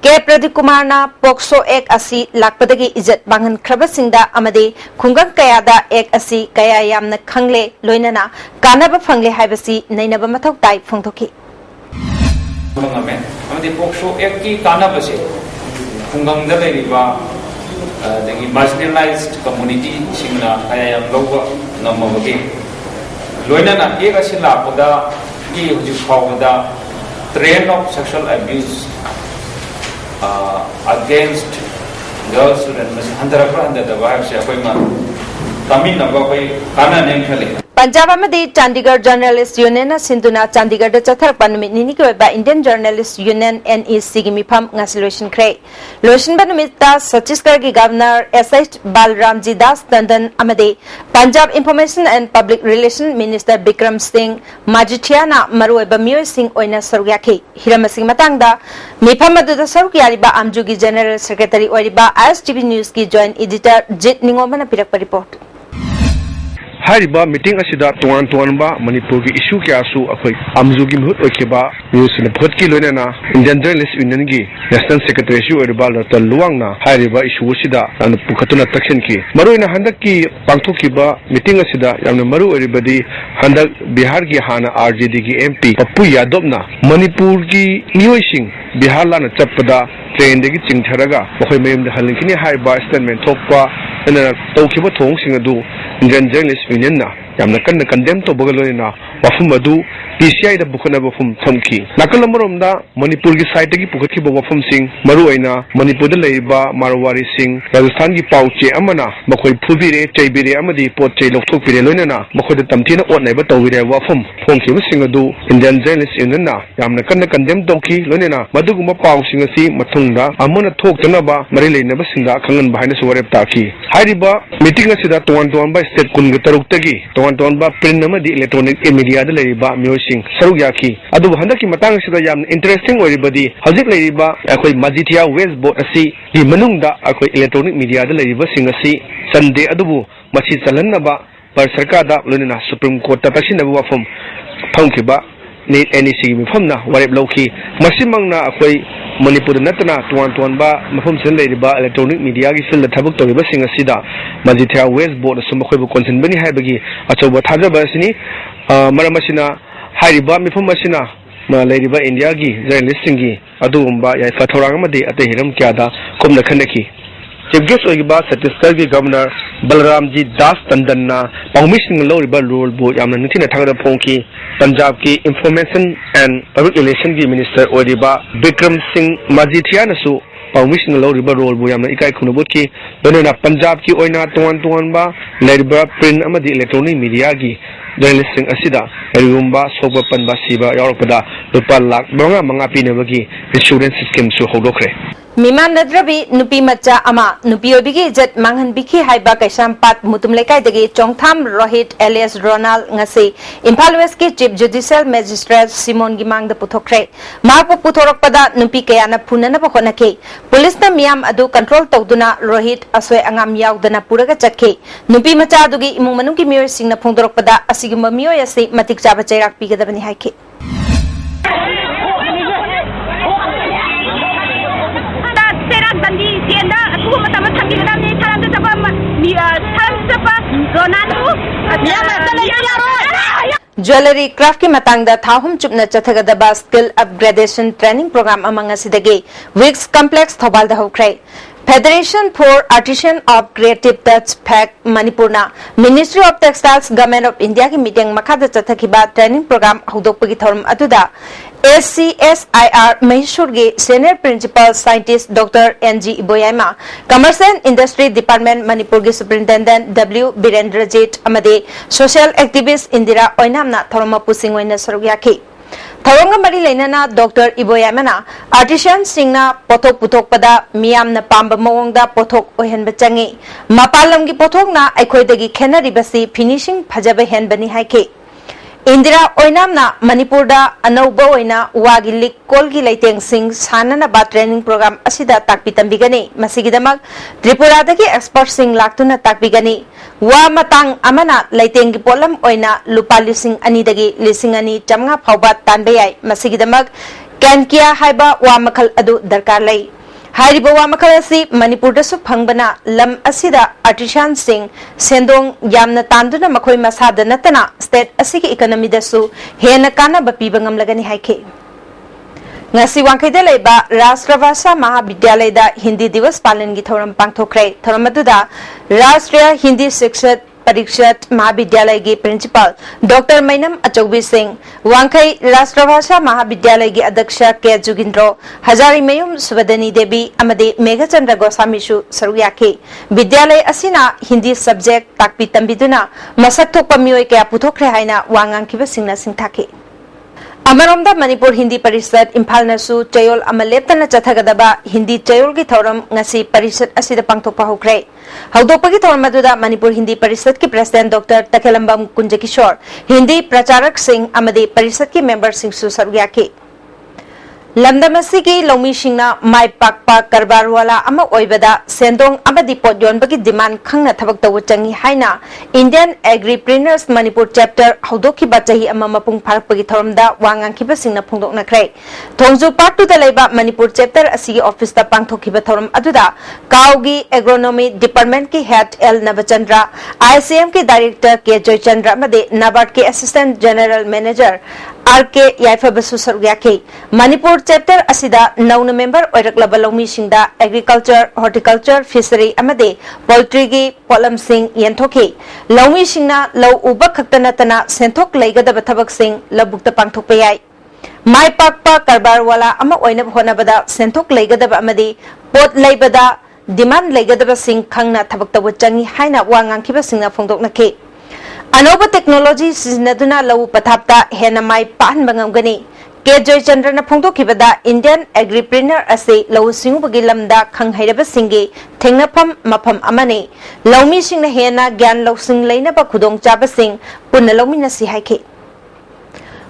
Pradeep Kumar na Pokso ek asi lakpadagi ijat bangan krabasingda amade khungang kayada ek asi kaya yamna khangle loinana kanaba phangle haibasi nainaba mathok tai phongthoki amade Pokso ek ki kanabase khungang da leiriba dagi marginalized community singna kaya yam lowa namawagi loinana ek asi lakpada ki hujik phawda trend of sexual abuse against girls and handara the wives apoima tamin abai kana nem khale Punjab amadi Chandigarh Journalist Union Sinduna Chandigarh da chathar panumit nini ki ba Indian Journalist Union NEC gi mifam ngasilation kre lotion banumita Chhattisgarh gi Governor SH Balramji Das Tandon amadi Punjab Information and Public Relations Minister Bikram Singh Majithia na maruiba Myoy Singh oina sarugya ki Hiramasing matangda mifam adu da sarugya riba Amju gi General Secretary oiriba ISTV News ki Joint Editor Jit Ningomana pirakpa report Hariba meeting asida tuan ba Manipur ki issue kya su akhoi amzu gi mhut okheba news ne phot ki loina Indian Journalist Union gi National Secretary shu orbal ta luang na hariba issue sida an pukhatuna takshin ki maruina handak ki pangthoki ba meeting asida yamna maru oribadi handak Bihar gi hana RJD gi MP Pappu Yadav na Manipur gi miyoi sing Bihar la na chappada train de gi chingtharaga okhoi mayum de halinkini hariba statement thokpa ena tawkiba thong sing adu Indian Journalist Union na yamna kanna condemn to bogaloi na wafum adu PCI da bukhana wafum thamki nakalamorom da Manipur gi site gi pukhathi bo wafum sing maru aina Manipur da leiba Marwari sing Rajasthan gi pauche amana makhoi phubire chaibire amadi pot chei lokthok pire loina na makhoi da tamthina ot naiba tawire wafum phongki bu sing adu Indian Journalist Union na yamna kanna condemn tawki loina na maduguma pau sing asi mathungda amuna thokna ba mari leina ba singa khangan bahina suwarep taki hariba meeting asida tuan ba state kun taruk tagi tuan ba print amadi electronic media da leiba myoising saruk yaki adu handaki matang sida yam interesting oribadi hajik leiba akhoi Majithia West Board asi di manungda akhoi electronic media da leiba sing asi चंदे अदुबु मसी चलनबा पर सरकार दा लोनना supreme court ता तसिनबा वफम फंखिबा NEET NEC मिफमना वरेब लौखी मसिमंगना अखोई मणिपुर नतना तुआन बा मफम सन लेरिबा electronic media की field थबक तोरिबा सिंग असिदा Majithia waste board Assam खैबु कोनसनबनी हाइबगी अचौबा थाजबा असनी मरमसिना हाइरिबा मिफम असिना लेरिबा India की जर्नलिस्ट सिंगी अदुगुंबा याइफा थौरांग अमदि अते हिरम क्यादा कुमना खनकी चीफ गेस्ट होइबा छत्तीसगढ़ की गवर्नर बलराम जी दास टंडन ना पाउमिसिंग लौरिबा रूल बो यामना निथिना थागदा फोंकी पंजाब की इंफॉर्मेशन एंड पब्लिक रिलेशन की मिनिस्टर ओरिबा विक्रम सिंह मजीठिया नसु पाउमिसिंग लौरिबा रोल बो यामना इकाई खुनबुत की दोनों पंजाब की ओइना तुआन बा लेरिबा प्रिंट अमदि इलेक्ट्रॉनिक मीडिया की जर्नलिस्ट सिंह असिदा एरिगुंबा सोबा पनबा सिबा यावरपदा रुपा लाख मंगा पिनबगी इंश्योरेंस स्कीम सु होदोखरे Miman Nadrabi Nupi Macha Ama Nupi Obigi Jet Mangan Biki Haiba Kaishampat Mutum Lekai Degi Chongtham Rohit Elias Ronald Ngasi Impal West Ki Chief Judicial Magistrate Simon Gimang the Putokre Marpo Putorok Pada Nupi Kayana Punana Pohonake Police na Miam Adu Control Togduna Rohit Aswe Angam Yaw Dana Puraga Chake Nupi Macha Adugi Imumanuki Mir Sing na Pungdorok Pada Asiguma Mio Yasi Matik Java Chairak Pika Dabani Haike Jewelry craft ki matangda thahum chupna chathagada skill upgradation training program among asidagi Wix complex thobal da hokrai Federation for Artisan of Creative Touch Pack Manipurna Ministry of Textiles Government of India ki meeting makhada chathakiba training program hodokpagi thorum aduda SCSIR Mahishurgi Senior Principal Scientist Dr. NG Iboyama Commerce and Industry Department Manipurgi Superintendent W. Birendrajit Amade Social Activist Indira Oinamna Thoroma Pusingwena Sarugyaki Tharonga Mari Lenana Dr. Iboyamana Artisan Singna Potok Putok Pada Miam na Pamba Mawangda Potok Ohen Bachangi Mapalamgi Potok na Aikoidagi Kenari Basi Finishing Pajabe Hen Bani Haike Indira Oinamna Manipurda Anauba Oina Wagi Likol gi Laiteng Sing Sanana ba training program asida takpitambigani Masigidamak Tripurada ki expert sing laktuna takbigani Wa matang amana Laiteng gi polam Oina Lupa Lising Anidagi Lising Ani Jamga Paubat Tanbayay Masigidamak Kankia Haiba Wa Makal Adu Darkar Lai Hariba Wa Makal Asi Manipur da su Pangbana Lam Asida Artisan Sing Sendong Yamna Tanduna Makoi Masada Natana State Asiki economy da su Hena Kana Bapibangam Lagani Haike Ngasi Wangkaida Leba Rashtrabhasha Mahavidyalaya da Hindi Divas Palan gi thoram pangthokre thoramaduda Rashtriya Hindi Shikshat Parikshit Mahavidyalaya gi Principal Dr. Mainam Achaubi Singh Wangkai Rashtrabhasha Mahavidyalaya gi Adyaksha K. Jugindro Hazari Mayum Subadani Devi Amade Megachandra Goswami Shu Saruyaki Vidyalaya Asina Hindi subject takpi tambiduna masak thokpa miyoi kaya puthokre haina wangangkiba singna singthaki Amaromda Manipur Hindi Parishad Imphal nasu Chayol Amaleptana Chathagadaba Hindi Chayol ki thoram ngasi Parishad asida pangthokpa hokre Haudokpagi thoram aduda Manipur Hindi Parishad ki President Dr. Takelambam Kunjakishore Hindi Pracharak Singh Amade Parishad ki member Singh Su Sarugyaki Lamdamasi ki Lomi Singna Mai Pakpa Karbarwala Ama Oibada Sendong Amadi Podyon Bagi demand Khangna Thabak Tawu Changi Haina Indian Agripreneurs Manipur Chapter Haudoki Bachahi Ama Mapung Pharapagi Thoramda Wangangkiba Singna Phungdok Nakrai Thongju Part 2 da Laiba Manipur Chapter Asigi Office da Pangthokiba Thoram Aduda Kaugi Agronomy Department ki Head L Navachandra ICM ki Director K. Joychandra Amade NABARD ki Assistant General Manager RK Yaifa Basu Sarugyaki Manipur Chapter Asida Nauna Member Oiraklaba Lomi Singda Agriculture, Horticulture, Fishery Amade Poultry gi Polam Singh Yenthoki Lomi Singna Low Uba Khaktanatana Senthok Laigada Bathabak Singh Labukta Pangthokpayai Mai Pakpa Karbarwala Ama Oinab Honabada Senthok Laigada Amade Pot Laibada Demand Laigada Singh Khangna Thabakta Wachangi Haina Wangangkiba Singna Phongdok Nake Anoba technology siznaduna lau pathapta hena mai pan bangamgani K. Joychandra na phongdokibada Indian Agripreneur ase lau singubagi lamda khanghairaba singi thengnapam mapam amani laumi singna hena gyan lau sing lainaba khudong chaba sing punna laumi na si haike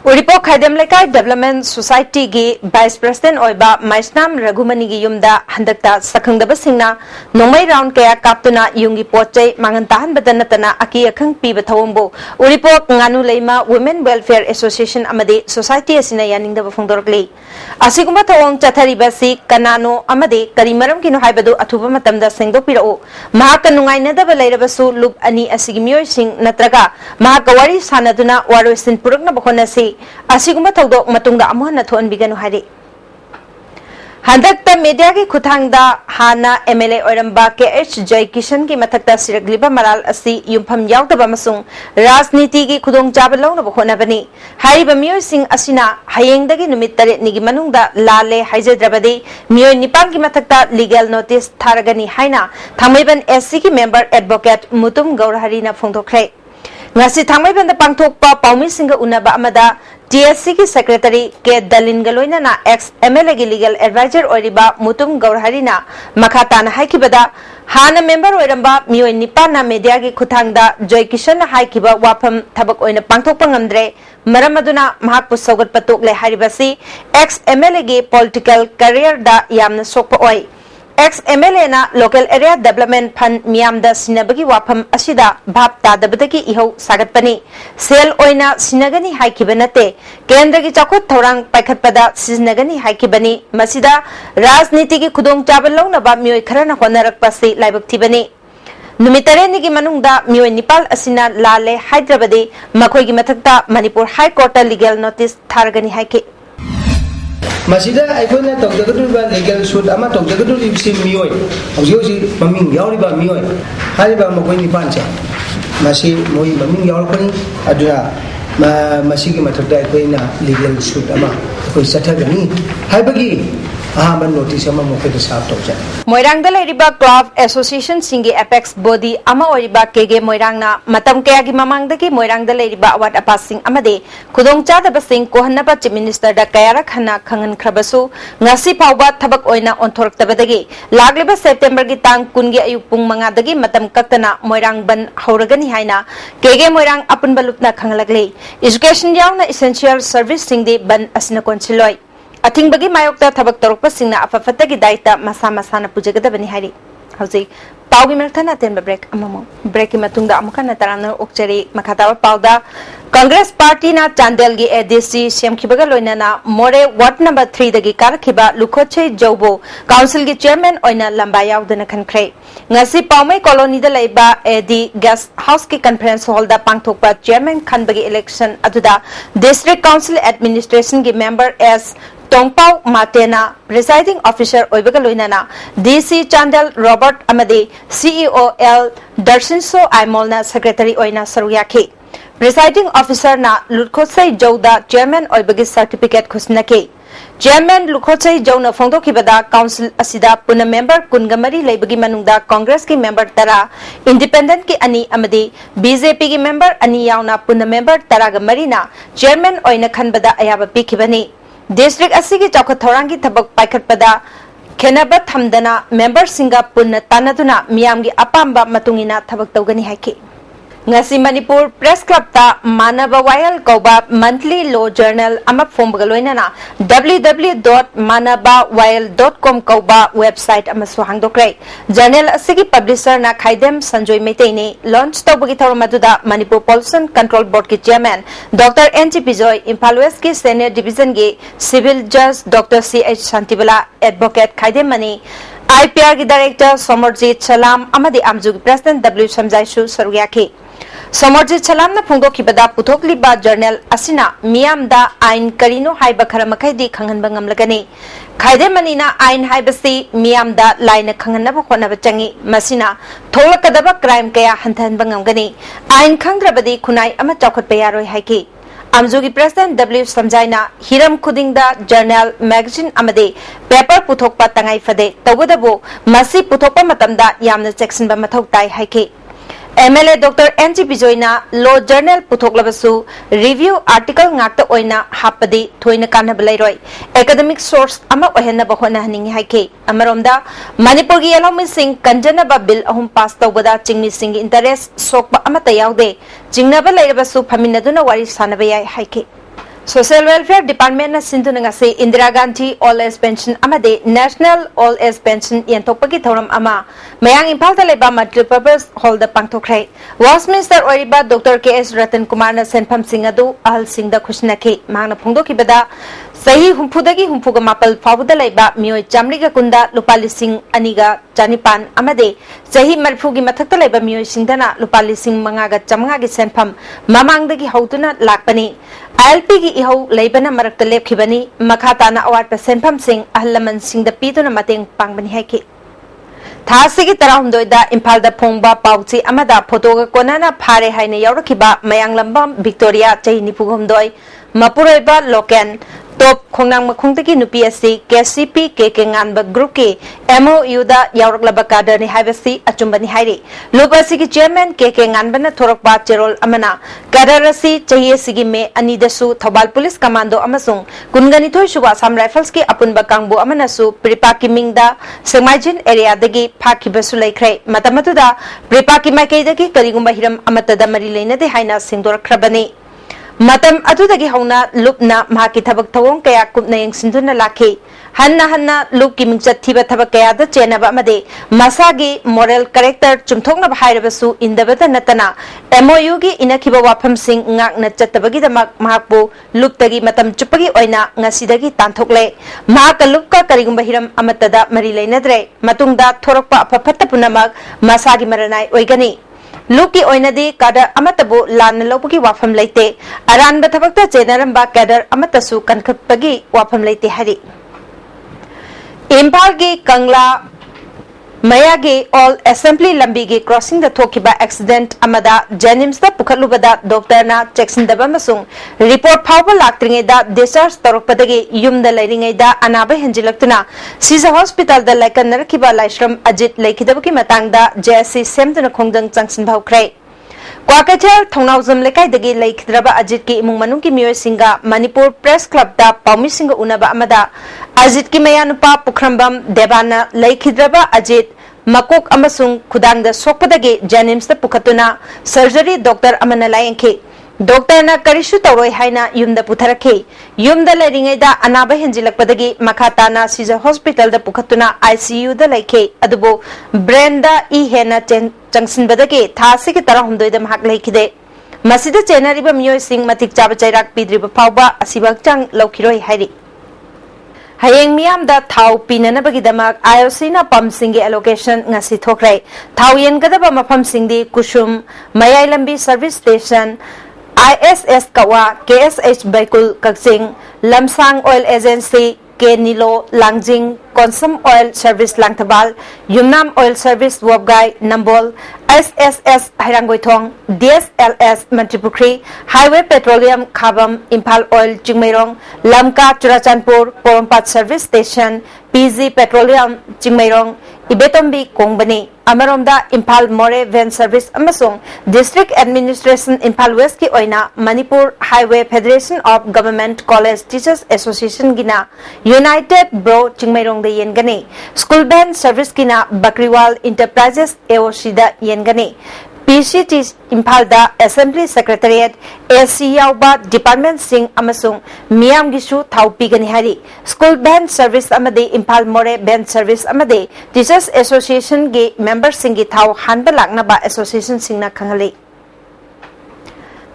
उरिपो खाइदम लेकाई development society की vice president ओइबा माइसनाम रघुमनी की युमदा हंदकता सखंगदब सिंगना नोंमै round कया काप्तुना युंगी पोचै मांगन ताहन बदनतना अकी अखंग पीब थवंबो उरिपो ngaनु leima women welfare association amadi society asina yaninगदब फोंदोरकले असिगुम्बा थवंग चथरिबसी कनानो अमदी करीमरम किनो हाइबदु अथुबा मतमदा सेंगदोपिरओ महाक नुंगाइनदब लेरबसु loop अनि असिगी मियोइसिंग नत्रगा महाक वारी सानदुना वारोसिन पुरकना बखोनसी असिगुम्बा थौदोक मतुंगदा अमुहन थोनबिगनु हारे हंदकता media की खुथांगदा हाना एमएलए ओरंबा के एच जय किशन की मथकता सिरगलिबा मराल असि युमफम यावदबा मसुंग राजनीति की खुदोंग चाब लौनब होनबनी हारिबा मियोय सिंह असिना हयेंगदगी नुमित तरे निगी मनुंगदा लाले हाइजद्रबदी मियोय निपाल की मथकता लीगल नोटिस थारगनी हाइना थामैबन एससी की मेंबर एडवोकेट मुतुम गौरहरीना फोंदोखरे ngasi थामैबन पांगथोकपा पाउमी सिंह उनबा अमदा TSC की सेक्रेटरी के दलिन गलोइना ना एक्स MLA की लीगल एडवाइजर ओरिबा मुतुम गौरहरीना मखाताना हाइकिबदा हाना मेंबर ओरंबा मियोय निपाना मीडिया की खुथांगदा जय किशन हाइकिबा वाफम थबक ओइना पांगथोकपा ngamdre मरम अदुना महाकपु सौगत पतोकले हारिबसी एक्स MLA की पॉलिटिकल करियर दा यामना सोकपा ओइ एक्स MLA ना लोकल एरिया डेवलपमेंट फंड मियामदा सिनबगी वाफम असिदा भाप तादबदगी इहौ सागतपनी सेल ओइना सिनगनी हाइकिबनते केंद्र की चौखट थौरांग पाइखतपदा सिजनगनी हाइकिबनी मसिदा राजनीति की खुदोंग चाबल लौनबा मियोय खरना होनरकपसि लाइबकथिबनी नुमितरेनी की मनुंगदा मियोय निपाल असिना लाले हाइद्राबादी मखोई की मथकता Manipur high court legal notice थारगनी हाइके मसीदा अखोना तौजगदुबा लीगल सूट अमा तौजगदुबसी मियोय हौजी हौजी ममिंग यावरिबा मियोय हारिबा मखोय निपानसे मसी मोय ममिंग यावरपनी अदुना मसी की मथकदा अखोना लीगल सूट अमा अखोय सथगनी हाइबगी अहमन नोटिस अमा मखोय साफ तौजा मोइरांग लेरिबा क्लब एसोसिएशन सिंगे एपेक्स बॉडी अमा ओरिबा केगे मोइरांगना मतम कया की ममांगदगी मोइरांग लेरिबा अवाट अपासिंग अमदे खुदोंग चादबा सिंग कोहन्नबा चीफ मिनिस्टर दा कयारक हना खंगन खरबसु ngasi फाउबा थबक ओइना ओंथोरक्तबदगी लागलिबा सेप्टेम्बर की तांग कुनगे अयुक पुंग मंगादगी मतम कक्तना मोइरांग बन हौरगनी हाइना केगे मोइरांग अपन बलुपना खंगलगले एजुकेशन यावना एसेंशियल सर्विस सिंगदे बन असना कोनसिलोय अथिंगबगी मायोक्ता थबक तोरकपसिंगना अफफतगी दायित्व मसा मसाना पुजगदबनी हारि हौजी पाउगी मरथना तेनबा ब्रेक अममो ब्रेक की मतुंगदा अमुकना तराना ओक्चरी मखातावा पाउदा कांग्रेस पार्टी ना चांदेल की एडीसी सेमखिबगा लोइनाना मोरे वार्ड नंबर 3 दगी कारखिबा लुखोचे जौबो काउंसिल की चेयरमैन ओइना लंबा यावदना खनख्रे ngasi पाउमै कॉलोनी दा लेबा एडी गेस्ट हाउस की कॉन्फ्रेंस हॉल दा पांगथोकपा चेयरमैन खनबगी इलेक्शन अदुदा डिस्ट्रिक्ट काउंसिल एडमिनिस्ट्रेशन की मेंबर एस टोंगपाउ माटेना प्रिसाइडिंग ऑफिसर ओइबगा लोइनाना डीसी चांदेल रॉबर्ट अमदे सीईओ एल दर्शिनसो आइमोलना सेक्रेटरी ओइना सरुयाखी प्रिसाइडिंग ऑफिसर ना लुखोसै जौदा चेयरमैन ओइबगी सर्टिफिकेट खुसनके चेयरमैन लुखोसै जौना फोंदोखिबदा काउंसिल असिदा पुन मेंबर कुनगमरी लेबगी मनुंगदा कांग्रेस की मेंबर तरा इंडिपेंडेंट की अनि अमदे बीजेपी की मेंबर अनि यावना पुन मेंबर तरागमरीना चेयरमैन ओइना खनबदा अयाबा पिखिबनी डिस्ट्रिक्ट अस्सी की चौखट थौरांगी थबक पाइखतपदा खेनबा थमदना मेंबर सिंगा पुन तानदुना मियाम की अपाम्बा मतुंगिना थबक तौगनी हाइके ngasi manipur press club ta manaba wayal koba monthly law journal ama fombga loinana www.manabawayal.com koba website ama suhangdokre journal asigi publisher na khaidem sanjoy meitei ne launch tawbagi thawmaduda manipur pollution control board ki chairman dr NG Bijoy Imphal West ki senior division ge civil judge dr CH Shantibala advocate khaidem mani IPR की director सोमरजीत सलाम अमदी आमजू की president W समजाइसु सरुयाखी सोमरजीत सलाम न फोंदोखिबदा पुथोकलिबा journal असिना मियामदा आइन करिनो हाइबा खरमखैदी खंगनबा ngamlagani खाइदे मनीना आइन हाइबसी मियामदा line खंगनबा होनबा चंगी मसिना थोलकदबा क्राइम कया हंथनबा ngamgani आइन खंगद्रबदी खुनाई अमा चौखटपा यारोय हाइकी आमजू की प्रेसिडेंट W समझाइना हिरम खुदिंगदा जर्नल मैगजीन अमदे पेपर पुथोकपा तंगाई फदे तवदबो मसी पुथोकपा मतमदा यामना सेक्शनबा मथौ ताई हाइके MLA Dr. NG Bijoyna law journal puthoklavasु review article ngakta oina hapadi thoina kanaba leiroi academic source ama ohenna bahona haningi haike amaromda manipur gi yalomi sing kanjana ba bill ahum pass tawbada chingmi sing interest sokba ama tayaude jingnaba leirabasu phaminaduna wari sanaba yai haike Social Welfare Department na sindu na ngasi Indira Gandhi All Age Pension amade National All Age Pension yentokpagi thoram ama mayang Imphal da leba multipurpose hall da pangthokre Westminster oiriba Dr. K.S. Ratan Kumar na senpham sing adu ahal sing da khushnakhei mangna phungdoki bada sahi humphudagi humpuga mapal fawda leba mioi chamriga kunda lupali sing aniga chanipan amade sahi marphugi mathakta leba mioi singdana lupali sing mangaga chamanga gi senpham mamangdagi hautuna lakpani ILP gi ihau leibana marakta lepkhibani makhatana award pa senpham sing ahlaman sing da pituna mateng pangbani haiki Thasigi tarahumdoi da Imphal da phongba pauchi amada photo ga konana phare haine yaurakhiba mayang lambam Victoria chai nipugumdoi mapuroiba loken top khongnang makhungtagi nupi asi KCP KK nganba group ki MOU da yauraklaba kadar ni haibasi achumbani hairi lobasi ki chairman KK nganbana thorokba cherol amana kadar asi chahiye sigi me anidasu Thobal Police Commando amasung kungani thoi suba Assam Rifles ki apunba kangbu amana su Pripaki mingda Semajin area dagi phakibasu laikhre matamatu da Pripaki maikei dagi karigumba hiram amata da mari leinade haina singdorakrabani Matam adudagi hauna lupna mahaki thabak thawong kaya kupna yengsinduna lakhi hanna lup ki mingchat thiba thabak kaya da chenaba amade masagi moral character chumthokna bhairabasu indabata natana MOU gi inakhiba wafam sing ngakna chattabagi damak mahakbu luptagi matam chupagi oina ngasidagi tanthokle mahaka lupka karigumba hiram amatada mari leinadre matungda thorokpa apaphatta punamak masagi maranai oigani Luki oinadi kadar amatabu lan lopagi wafam leite aran bathabakta chenaram kadar amatasu kankhatpagi wafam leite hari Imphal gi Kangla Mayagi All Assembly lambi gi crossing the thokiba accident amada Jenims da pukhalubada doctor na checksin daba masung report phawba laktringe da discharge torokpadagi yumda lairinge da anaba henjilaktuna Sisa hospital da laikan narkiba laishram Ajit laikidabaki matangda JSC semtuna khongdang changsin bhaukrai Kwakacher Thongnawjam lekai dagi laikhidraba Ajit ki imung manung ki miyoi singa Manipur Press Club da paumi singa unaba amada Ajit ki mayanupa Pukhrambam Devana laikhidraba Ajit Makok amasung khudang da sokpadagi Jenims da pukhatuna surgery doctor amana layengki Doctor na karishu tawroi haina yumda putharakhi yumda lairingai da anaba henjilakpadagi makhatana Sisa hospital da pukhatuna ICU da laikhe adubo brain da I hena changsinbadagi thasigi tarahumdoi da mahak laikhide masida chenariba miyoi sing matik chaba chairak pidriba phawba asibak chang laukhiroi hairi Hayeng miyam da thau pinanabagi damak IOC na pump singi allocation ngasi thokrai thau yen gadaba mafam singdi Kusum Mayai Lambi service station ISS Kawa KSH Baikul Kaksing Lamsang Oil Agency K Nilo Langjing Consum Oil Service Langtabal Yumnam Oil Service Wobgai Nambol SSS Hairangoithong DSLS Mantripukri Highway Petroleum Khabam Imphal Oil Chingmairong Lamka Churachandpur Porompat Service Station PG Petroleum Chingmairong Ibetombi Kongbani Amaromda Imphal More Van Service amasung District Administration Imphal West ki oina Manipur Highway Federation of Government College Teachers Association gina United Bro Chingmairong da yengani School Band Service gina Bakriwal Enterprises AOC da yengani PCT Imphal da Assembly Secretariat AC yauba Department Sing amasung Miyam gisu thau pigani hari School Band Service amade Imphal More Band Service amade Teachers Association ge member singi thau hanba lakna ba association singna khangali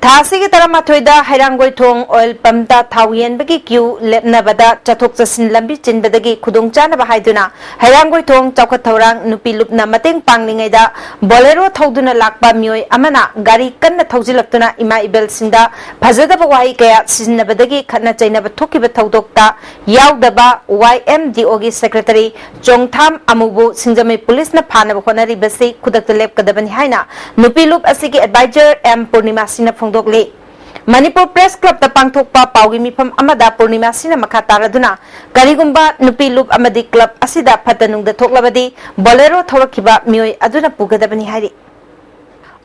Thasigi taramathoida Hairangoithong oil pump da thau yenbagi queue lepna bada chathok chasin lambi chinbadagi khudongchana ba haiduna Hairangoithong chawkhat thorang nupi lupna mateng panglingai da bolero thoduna lakpa mioi amana gari kanna thaujilaktuna ima ibel singda phajadaba wai kaya sinnabadagi khatna chainaba thokiba thodokta yaudaba YMDO gi secretary Chongtham Amubu Singjamai police na phanaba honari basi khudakta lepkadabani haina nupi lup asigi advisor M Purnima Sina Manipur Press Club da pangthokpa paugi mifam amada Purnima Sina makha taraduna karigumba nupi lup amadi club asida phatanung da thoklabadi bolero thorakhiba mioi aduna pugadabani hari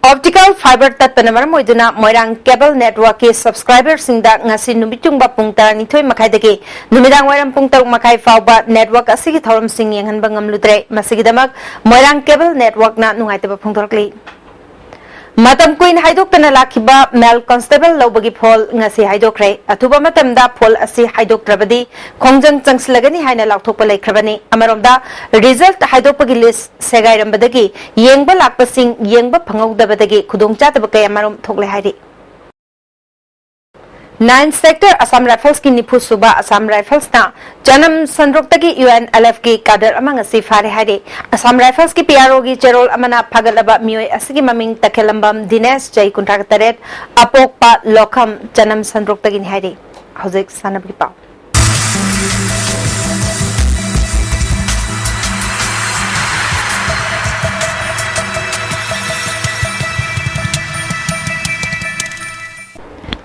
Optical fiber tatpana maram oiduna Moirang cable network ki subscriber singda ngasi numitungba pung 12 makaidagi numidang wairam pung 3 makai fawba network asigi thoram sing yenghanba ngamludre masigidamak Moirang cable network na nungaitaba phungthorkli Matam Queen Haidokana Lakiba Mel Constable Lobagi Paul Nasi Haidokre, Atuba Matamda Paul Asi Haidok Trabadi, Kongjang Changslagani Haina Laktopale Krabani, Amaronda, result Haidopagi list Segairam Badagi, Yengba Lakpasing, Yengba Pango Dabadagi, Kudung Chatabaka Amarum Togle Haidi. 9 sector Assam Rifles ki Nipu Suba Assam Rifles na Janam Sandroktagi UNLF ki kader amang asi fare haide Assam Rifles ki PRO gi Cherol amana phagalaba mioi asigi maming takhelambam Dinesh Jai Kuntraktaret Apokpa Lokham Janam Sandroktagi haide Hojik sanabgi pau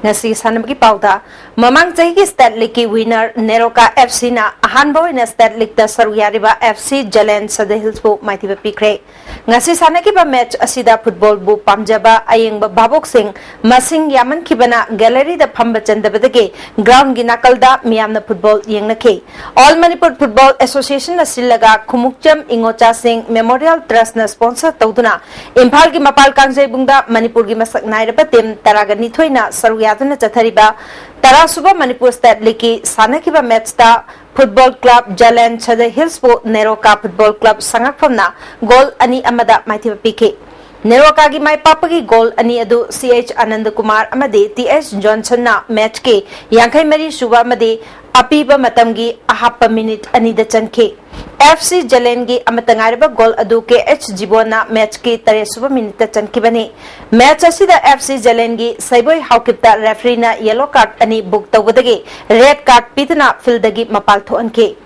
Nasi sanabgi pauda mamang jaigi state league ki winner Neroka FC na ahanbo in state league da saruyariba FC Jalen Sadehils bu maitiba pikre ngasi sanaki ba match asida football bu pamjaba ayengba babok sing masing yaman kibana gallery da phamba chandabadage ground gi nakalda miyamna football yengna ke All Manipur Football Association asilaga khumukcham ingocha sing Memorial Trust na sponsor tawduna Imphal gi mapal kangjai bungda Manipur gi masak nairaba team taragani thoina saruya Chathariba Tarasuba Manipur State League Sanakiba Matchta Football Club Jalan Chade Hillspo Neroka Football Club Sangakpamna Goal Ani Amada Maitiba PK Neroka gi Mai Papagi Goal Ani Adu CH Anand Kumar Amade TH Johnson na match ke Yankai Mari Suba Amade Apiba Matamgi Ahapa minute Ani da Chanke FC Jalengi Amatangariba Goal Adu ke H Jibona match ke Tare Suba minute Chanki bane match asida FC Jalengi Saiboi Haukipta referee na yellow card ani book tawdagi red card pitna fieldagi mapal thoanke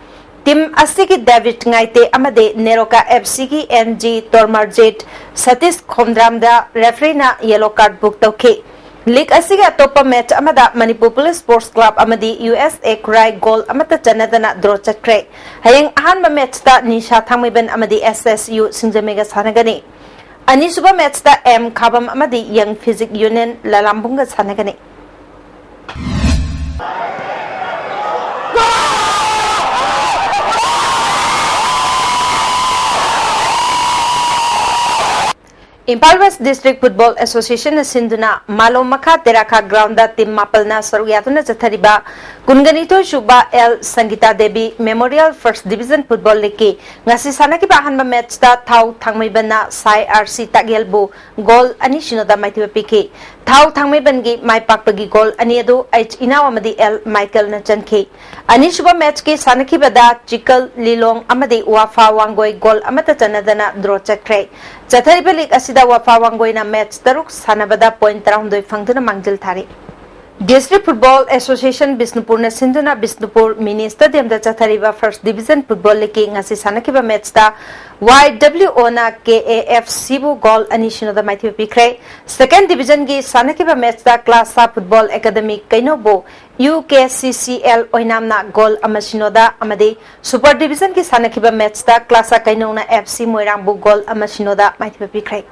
Team Asiki David Ngaite Amade Neroka FC ki NG Tormarjet Satish Khomdramda referee na yellow card book tawke League Asiga Topa match Amada Manipur Police Sports Club Amadi USA Cry goal Amata Chanadana draw chakre Hayang ahanba match ta Nisha Thamiban Amadi SSU Sinjamega Sanagani Anisuba match ta M Kabam Amadi Young Physics Union Lalambunga Sanagani Impal West District Football Association Sinduna Malo Makha Teraka Ground da Team Mapalna Saruyatuna Chathariba Kunganito Shuba L Sangita Devi Memorial First Division Football League ngasi sanaki bahanba match da Thau Thangmaibana Sai RC Tagelbu goal ani shinoda maitiba PK Thau Thangmaibangi Mai Pakpagi goal ani adu H Inawamadi L Michael na Chanke ani shuba match ke sanaki bada Chikal Lilong amadi Wafa Wangoi goal amata chanadana draw chakre Chathariba League asida Wafa Wangoi na match taruk sanabada point round fangduna mangjil thari District Football Association Bisnupur na Sinduna Bisnupur Mini Stadium da Chathariba First Division Football League ngasi sanakiba match ta YWO na KAF Sibu goal ani shinoda maitiba pikre Second Division gi sanakiba match ta Class A Football Academy Kainobo UKCCL oinamna goal amashinoda amade Super Division gi sanakiba match ta Class A Kainona FC Moirangbu goal amashinoda maitiba pikre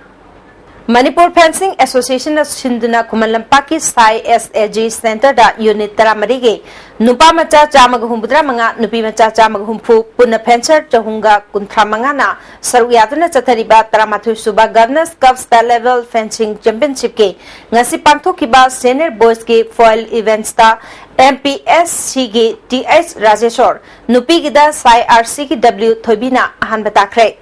Manipur Fencing Association of Sinduna Kumalampa Sai SAG Center da Unit Taramarige Nupa Macha Chamaghumbudra Manga Nupi Macha Chamaghumpu Puna Fencer Chahunga Kuntramangana Saruyatuna Chathariba Taramathu Suba Governors Cup Star Level Fencing Championship ke Ngasi Pangtho Kiba Senior Boys ke Foil Events ta MPSC ke TH Rajeshwar Nupi Gida Sai RC ki W Thobina Ahan Batakre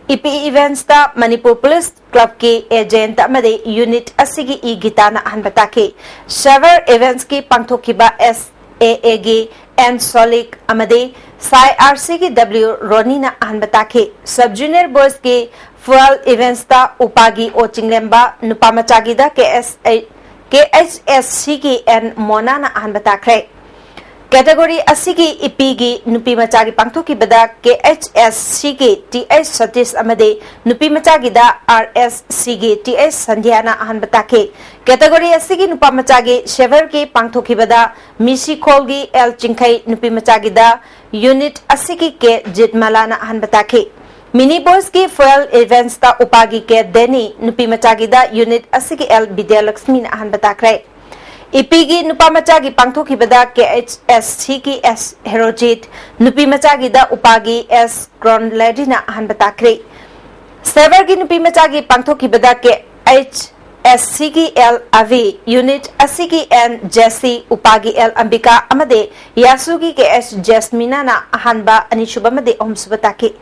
EP events ta Manipur Police Club ki agent amade unit asigi I gitana hanbatake Shaver events ki pangthokiba SAA gi N Solik amade Sai RC ki W Ronina hanbatake Sub Junior Boys ki fuel events ta Upagi Ochinglemba Nupamachagi da KHSC ki N Monana hanbatakre Category Asigi Ipigi Nupi Machagi Pangthoki Bada KHSC ki TH Satish Amade Nupi Machagi da RSC ki TH Sandhyana Ahanbatake Category Asigi Nupa Machagi Shever ki Pangthoki Bada Misi Kolgi L Chinkai Nupi Machagi da Unit Asigi ke Jitmalana Ahanbatake Mini Boys ki fuel events ta Upagi ke Deni Nupi Machagi da Unit Asigi L Bidyalakshmi Ahanbatakre Ipigi Nupamachagi Pangthoki Bada KHSC ki S Herojit Nupi Machagi da Upagi S Kronladina Hanbatakre Sever ki Nupi Machagi Pangthoki Bada KH USCGL Avi Unit ACGN Jesse Upagi L Ambika Amade Yasugi KS Jasmina na Ahanba Anishubamade Omsubataki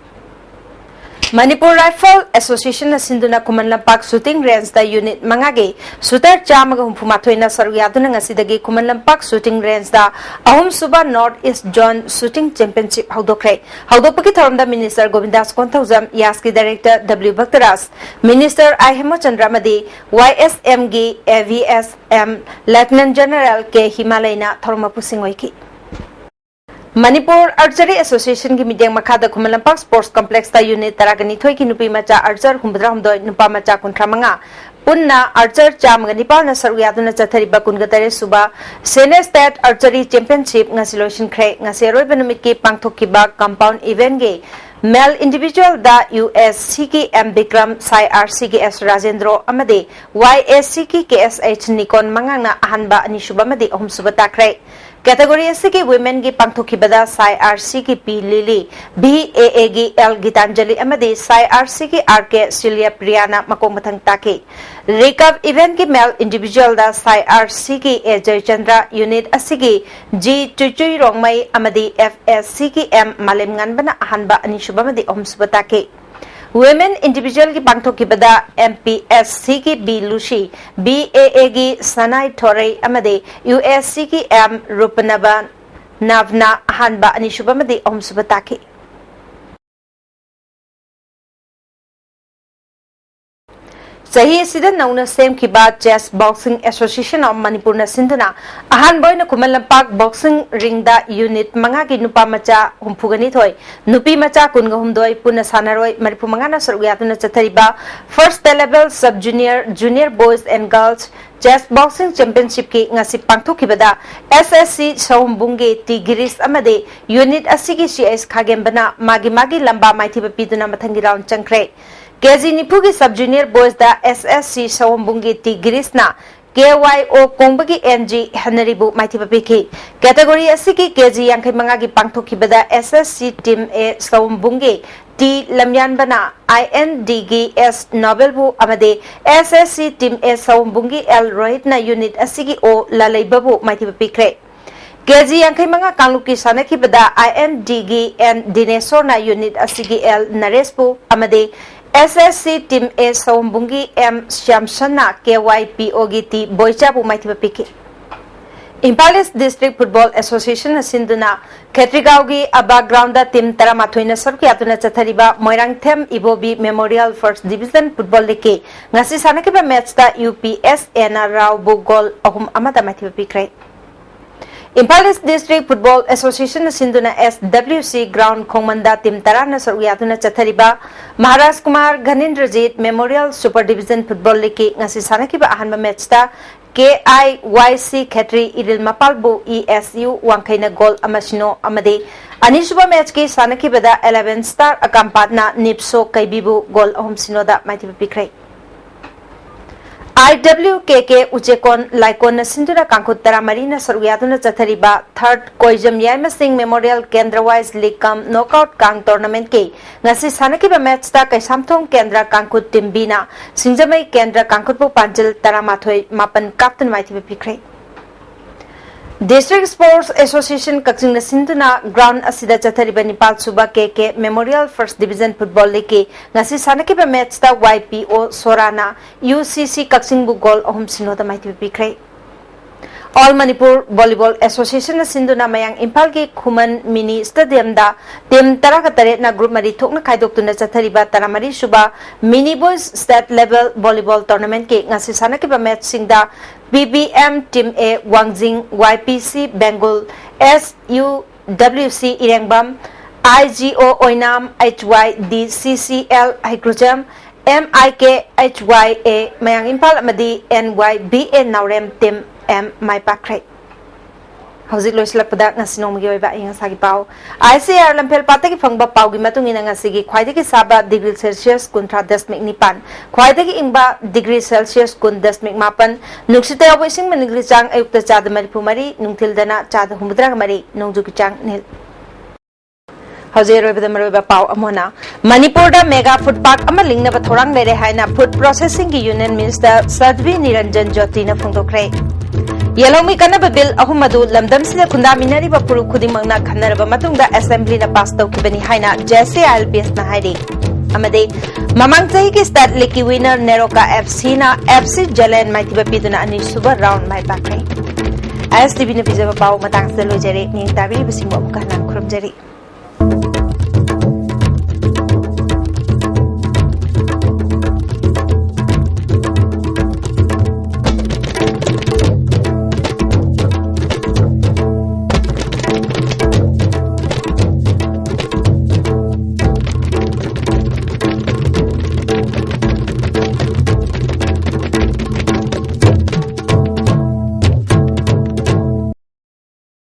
Manipur Rifle Association Sinduna Kumanlampak Shooting Range da Unit Mangage Sutar Chamaga Humpumathoina Saruyaduna Ngasidagi Kumanlampak Shooting Range da Ahum Suba North East Zone Shooting Championship Haudokre Haudopaki Tharamda Minister Govindas Kontauzam Yaski Director W Bhaktaras Minister I Hemochandramadi YSMG AVSM Lieutenant General K Himalayna Tharmapusingwaiki Manipur Archery Association की media मखादा खुमलंपाक sports complex ता unit तरागनी थोई की नुपी मचा Archer हुमद्रा हुमदोय नुपा मचा कुंट्रा मंगा पुन्ना Archer चामगा Nepal न सरुयादुना चथरिबा कुनगतरे सुबा सेने state archery championship ngasiloisin khre ngasiaroi benumit ki pangthokiba compound event ge male individual da USC ki M Bikram Sai RC ki S Rajendro amade YSC ki KSH Nikon mangangna ahanba ani suba made ahum suba takre Category S की women की पंक्तों बदा Sai RC की P lily BAA की L Geetanjali अमदे Sai RC की RK cilia प्रियाना मकोंग मथंग ताके रिकव event की mail individual दा Sai RC की A जयचंद्रा यूनिट अस्सी की G चुचुई रोंगमई अमदे FSC की M मालेमंगन बना अहनबा अनिशुबा मदे ओमसुबा ताके Women individual की पंक्तों की बदा MPSC की B लुशी BAA की सनाई थोरई अमदे USC की M रूपनबा नवना अहनबा अनिशुबा मदे ओमसुबा ताके सही सिदन नौना सेम की बात chess boxing association of Manipur न सिंधुना अहान बोयना कुमलंपाक बॉक्सिंग रिंग दा यूनिट मंगा की नुपा मचा हुमफुगनी थोय नुपी मचा कुनगा हुमदोय पुना सानारोय मरिपु मंगाना सरुयातुना चथरिबा first level sub junior boys and girls chess boxing championship की ngasi pangthokibada SSC Saumbunge T Giris amade unit अस्सी की CS खागेंबना मागी लंबा माइथि बपीदुना मथंगी राउंड चंक्रे केजी निफु की सब जूनियर बॉयज दा SSC Saumbunge T Girisna KYO कोंबगी NG हनरिबु माइथि बपीखि कैटेगरी अस्सी की केजी यांखै मंगा की पांगथोखिबदा SSC team A Saumbunge T Lamyanbana INDGS Nobelbu amade SSC team A Saumbunge L Rohitna यूनिट अस्सी की O Lalaibabu माइथि बपीखरे केजी यांखै मंगा कांगलुकी सानखिबदा INDGN Dinesona यूनिट अस्सी की L Narespu amade SSC team A Saumbunge M Shamsana KYPO की T Boichabu माइथि बपीखि Impal East District Football Association Sinduna Khetrigaon की अबा ग्राउंड दा टीम तरामाथोइना सरकियातुना चथरिबा Moirangthem Ibobi memorial first division football league के ngasi सानकिबा मैच दा UPS एना राव बु गोल अहुम अमदा माइथि बपीखरे Impal East District Football Association Sinduna SWC Ground Khongmanda Team Tarana Saruyatuna Chathariba Maharaj Kumar Ghanindrajit Memorial Super Division Football League ngasi sanakiba ahanba match ta KIYC Khetri Iril Mapalbu ESU Wangkhaina Goal Amasino Amade Anisuba match ki sanakibada 11 Star Akampatna Nipso Kaibibu Goal Ahum Sinoda Maithiba Pikrai IWKK Uchekon Laikon Sinduna Kankut Taramarina Saruyatuna Chathariba Third Koijam Yaima Singh Memorial Kendra Wise League Kam Knockout Kang Tournament ke ngasi sanakiba match ta Kaisamthong Kendra Kankut Timbina Singjamai Kendra Kankutpu Panjil Taramathoi Mapan Captain Maithiba Pikrai District Sports Association Kakching Sinduna Ground Asida Chathariba Nepal Suba KK Memorial First Division Football League ngasi sanakiba match ta YPO Sorana UCC Kakching bu goal ahum sinoda maithiba pikrai All Manipur Volleyball Association Sinduna Mayang Impal ki Khuman Mini Stadium da team tarakatare na group mari thokna khaidoktuna chathariba taramari suba mini boys state level volleyball tournament ke ngasi sanakiba match singda BBM Team A Wangjing YPC Bengal SUWC Irengbam IGO Oinam HYDCCL Hydrogen MIK HYA Mayang Impal amadi NYBA Naurem Team M Mai Pakrai Hauzik loislakpada ngasi nongmagi oiba inga sagi pau ICR lampel pataki phangba pau gi matungina ngasi gi khwaidagi saba degree Celsius 19.9 khwaidagi ingba degree Celsius 19.8 nuksita awesing manigri chang ayukta chada mari phumari nungthil dana chada humudra mari nongju ki chang nil Manipur mega food park लिंगनब थौरांग लेरे हाइना food processing की union minister Sadhvi Niranjan Jyoti ने फोंदोखरे येलोमी कनब bill अहुम अदु लमदम सिले खुंदामिनरिबा पुरु खुदिमंगना खन्नरबा मतुंगदा assembly ना पास तौखिबनी हाइना जैसे आईएलपीएस ना हाइरी अमदे ममंग चही की स्टार लेकी विनर नेरोका एफसी ना एफसी जलेन माइतिबा पिदुना अनि सुबर राउंड माइ पाखरे एसटीवी ने पिजबा पाव मतंग से लोजरे निंग ताबी बसिंग अमुका नाम खुरमजरी।